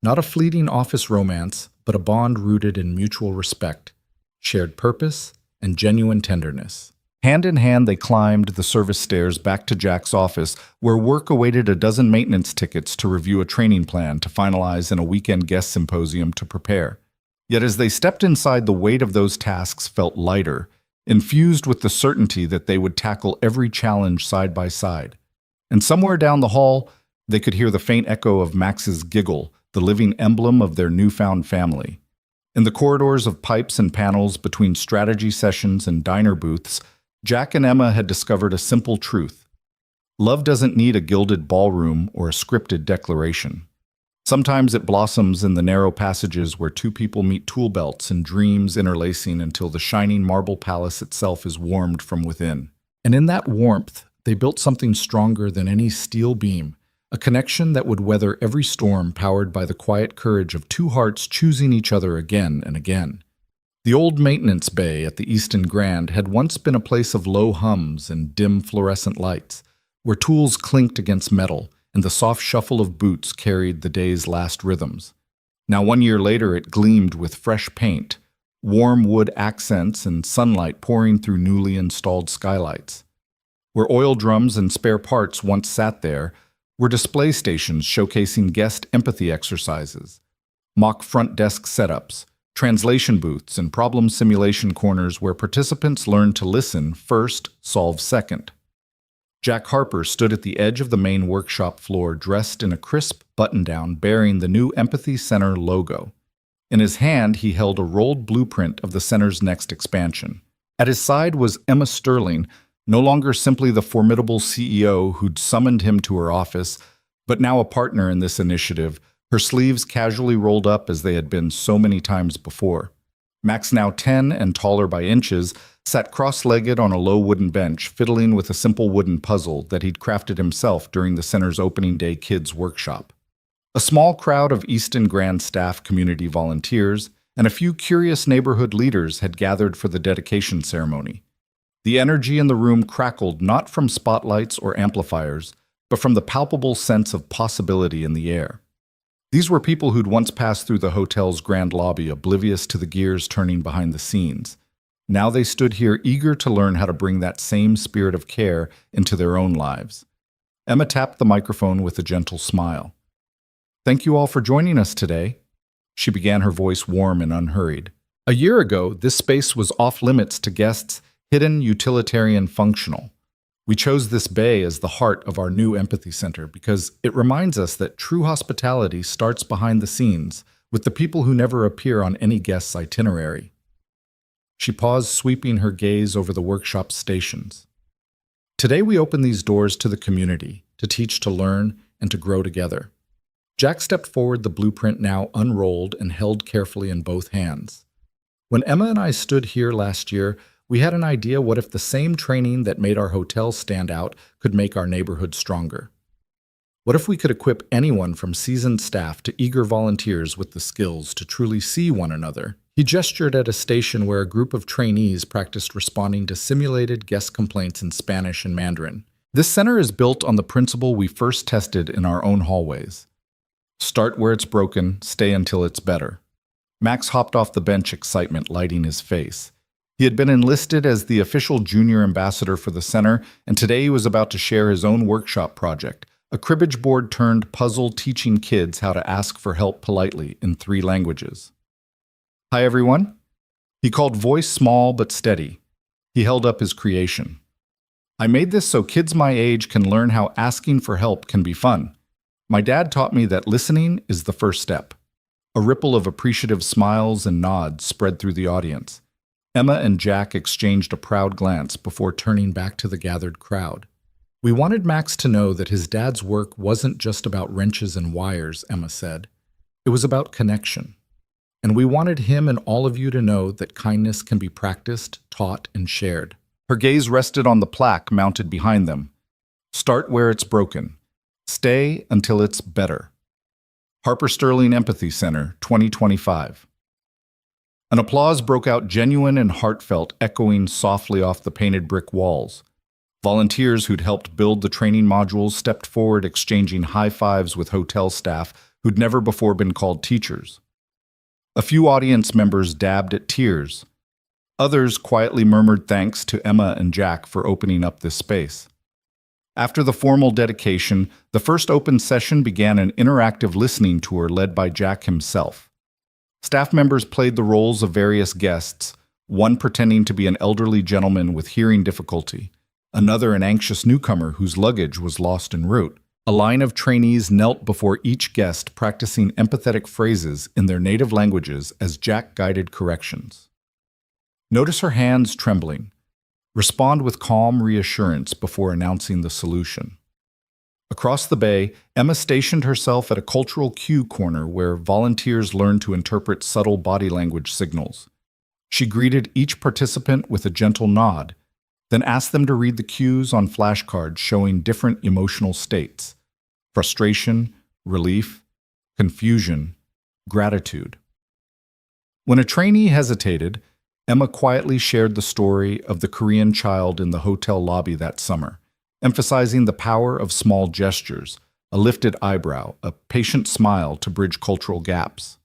Not a fleeting office romance, but a bond rooted in mutual respect, shared purpose, and genuine tenderness. Hand in hand, they climbed the service stairs back to Jack's office, where work awaited a dozen maintenance tickets to review a training plan to finalize and a weekend guest symposium to prepare. Yet as they stepped inside, the weight of those tasks felt lighter, infused with the certainty that they would tackle every challenge side by side. And somewhere down the hall, they could hear the faint echo of Max's giggle, the living emblem of their newfound family. In the corridors of pipes and panels between strategy sessions and diner booths, Jack and Emma had discovered a simple truth. Love doesn't need a gilded ballroom or a scripted declaration. Sometimes it blossoms in the narrow passages where two people meet tool belts and dreams interlacing until the shining marble palace itself is warmed from within. And in that warmth, they built something stronger than any steel beam, a connection that would weather every storm, powered by the quiet courage of two hearts choosing each other again and again. The old maintenance bay at the Easton Grand had once been a place of low hums and dim fluorescent lights, where tools clinked against metal and the soft shuffle of boots carried the day's last rhythms. Now 1 year later it gleamed with fresh paint, warm wood accents and sunlight pouring through newly installed skylights. Where oil drums and spare parts once sat there were display stations showcasing guest empathy exercises, mock front desk setups, translation booths, and problem simulation corners where participants learned to listen first, solve second. Jack Harper stood at the edge of the main workshop floor, dressed in a crisp button-down bearing the new Empathy Center logo. In his hand, he held a rolled blueprint of the center's next expansion. At his side was Emma Sterling, no longer simply the formidable CEO who'd summoned him to her office, but now a partner in this initiative, her sleeves casually rolled up as they had been so many times before. Max, now 10 and taller by inches, sat cross-legged on a low wooden bench, fiddling with a simple wooden puzzle that he'd crafted himself during the center's opening day kids' workshop. A small crowd of Easton Grand staff, community volunteers, and a few curious neighborhood leaders had gathered for the dedication ceremony. The energy in the room crackled not from spotlights or amplifiers, but from the palpable sense of possibility in the air. These were people who'd once passed through the hotel's grand lobby, oblivious to the gears turning behind the scenes. Now they stood here eager to learn how to bring that same spirit of care into their own lives. Emma tapped the microphone with a gentle smile. "Thank you all for joining us today." She began, her voice warm and unhurried. A year ago, this space was off-limits to guests, hidden, utilitarian, functional. We chose this bay as the heart of our new empathy center because it reminds us that true hospitality starts behind the scenes, with the people who never appear on any guest's itinerary. She paused, sweeping her gaze over the workshop stations. Today we open these doors to the community, to teach, to learn, and to grow together. Jack stepped forward, the blueprint now unrolled and held carefully in both hands. When Emma and I stood here last year, we had an idea: what if the same training that made our hotel stand out could make our neighborhood stronger? What if we could equip anyone from seasoned staff to eager volunteers with the skills to truly see one another? He gestured at a station where a group of trainees practiced responding to simulated guest complaints in Spanish and Mandarin. This center is built on the principle we first tested in our own hallways. Start where it's broken, stay until it's better. Max hopped off the bench, excitement lighting his face. He had been enlisted as the official junior ambassador for the center, and today he was about to share his own workshop project, a cribbage board turned puzzle teaching kids how to ask for help politely in 3 languages. "Hi, everyone." He called, voice small but steady. He held up his creation. "I made this so kids my age can learn how asking for help can be fun. My dad taught me that listening is the first step." A ripple of appreciative smiles and nods spread through the audience. Emma and Jack exchanged a proud glance before turning back to the gathered crowd. "We wanted Max to know that his dad's work wasn't just about wrenches and wires," Emma said. "It was about connection. And we wanted him and all of you to know that kindness can be practiced, taught, and shared." Her gaze rested on the plaque mounted behind them. "Start where it's broken. Stay until it's better." Harper Sterling Empathy Center, 2025. An applause broke out, genuine and heartfelt, echoing softly off the painted brick walls. Volunteers who'd helped build the training modules stepped forward, exchanging high fives with hotel staff who'd never before been called teachers. A few audience members dabbed at tears. Others quietly murmured thanks to Emma and Jack for opening up this space. After the formal dedication, the first open session began an interactive listening tour led by Jack himself. Staff members played the roles of various guests, one pretending to be an elderly gentleman with hearing difficulty, another an anxious newcomer whose luggage was lost en route. A line of trainees knelt before each guest, practicing empathetic phrases in their native languages as Jack guided corrections. Notice her hands trembling. Respond with calm reassurance before announcing the solution. Across the bay, Emma stationed herself at a cultural cue corner where volunteers learned to interpret subtle body language signals. She greeted each participant with a gentle nod, then asked them to read the cues on flashcards showing different emotional states: frustration, relief, confusion, gratitude. When a trainee hesitated, Emma quietly shared the story of the Korean child in the hotel lobby that summer, emphasizing the power of small gestures, a lifted eyebrow, a patient smile to bridge cultural gaps.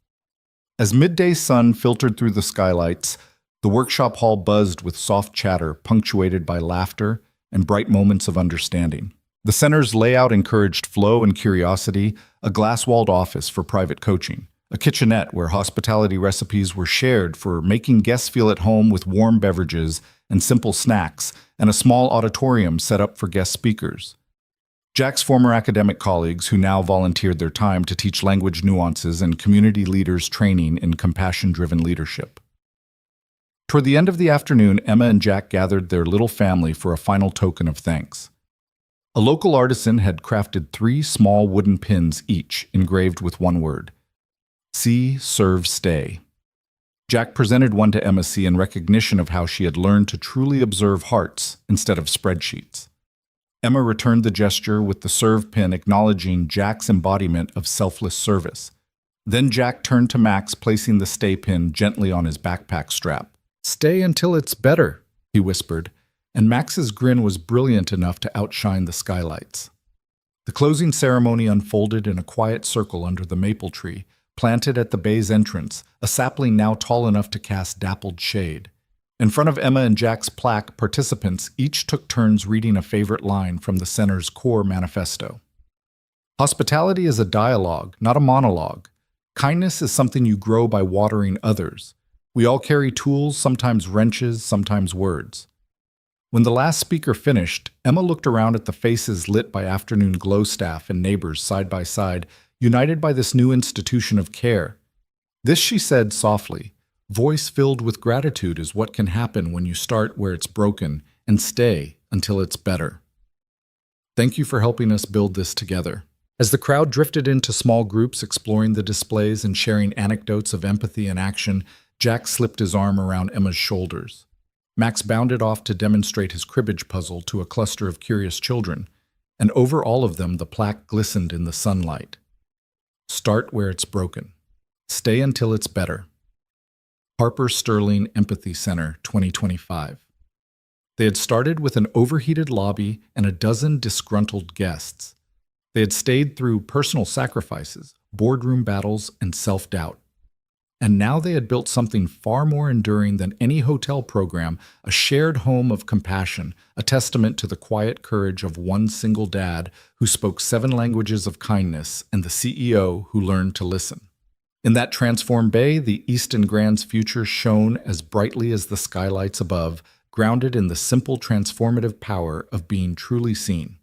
As midday sun filtered through the skylights, the workshop hall buzzed with soft chatter punctuated by laughter and bright moments of understanding. The center's layout encouraged flow and curiosity, a glass-walled office for private coaching, a kitchenette where hospitality recipes were shared for making guests feel at home with warm beverages and simple snacks, and a small auditorium set up for guest speakers. Jack's former academic colleagues, who now volunteered their time to teach language nuances and community leaders training in compassion-driven leadership. Toward the end of the afternoon, Emma and Jack gathered their little family for a final token of thanks. A local artisan had crafted 3 small wooden pins each, engraved with one word: See, Serve, Stay. Jack presented one to Emma C. in recognition of how she had learned to truly observe hearts instead of spreadsheets. Emma returned the gesture with the serve pin, acknowledging Jack's embodiment of selfless service. Then Jack turned to Max, placing the stay pin gently on his backpack strap. "Stay until it's better," he whispered, and Max's grin was brilliant enough to outshine the skylights. The closing ceremony unfolded in a quiet circle under the maple tree, planted at the bay's entrance, a sapling now tall enough to cast dappled shade. In front of Emma and Jack's plaque, participants each took turns reading a favorite line from the center's core manifesto. Hospitality is a dialogue, not a monologue. Kindness is something you grow by watering others. We all carry tools, sometimes wrenches, sometimes words. When the last speaker finished, Emma looked around at the faces lit by afternoon glow staff and neighbors side by side, united by this new institution of care. This, she said softly, voice filled with gratitude is what can happen when you start where it's broken and stay until it's better. Thank you for helping us build this together. As the crowd drifted into small groups exploring the displays and sharing anecdotes of empathy and action, Jack slipped his arm around Emma's shoulders. Max bounded off to demonstrate his cribbage puzzle to a cluster of curious children, and over all of them the plaque glistened in the sunlight. Start where it's broken. Stay until it's better. Harper Sterling Empathy Center, 2025. They had started with an overheated lobby and a dozen disgruntled guests. They had stayed through personal sacrifices, boardroom battles, and self-doubt. And now they had built something far more enduring than any hotel program, a shared home of compassion, a testament to the quiet courage of one single dad who spoke 7 languages of kindness and the CEO who learned to listen. In that transformed bay, the Easton Grand's future shone as brightly as the skylights above, grounded in the simple transformative power of being truly seen.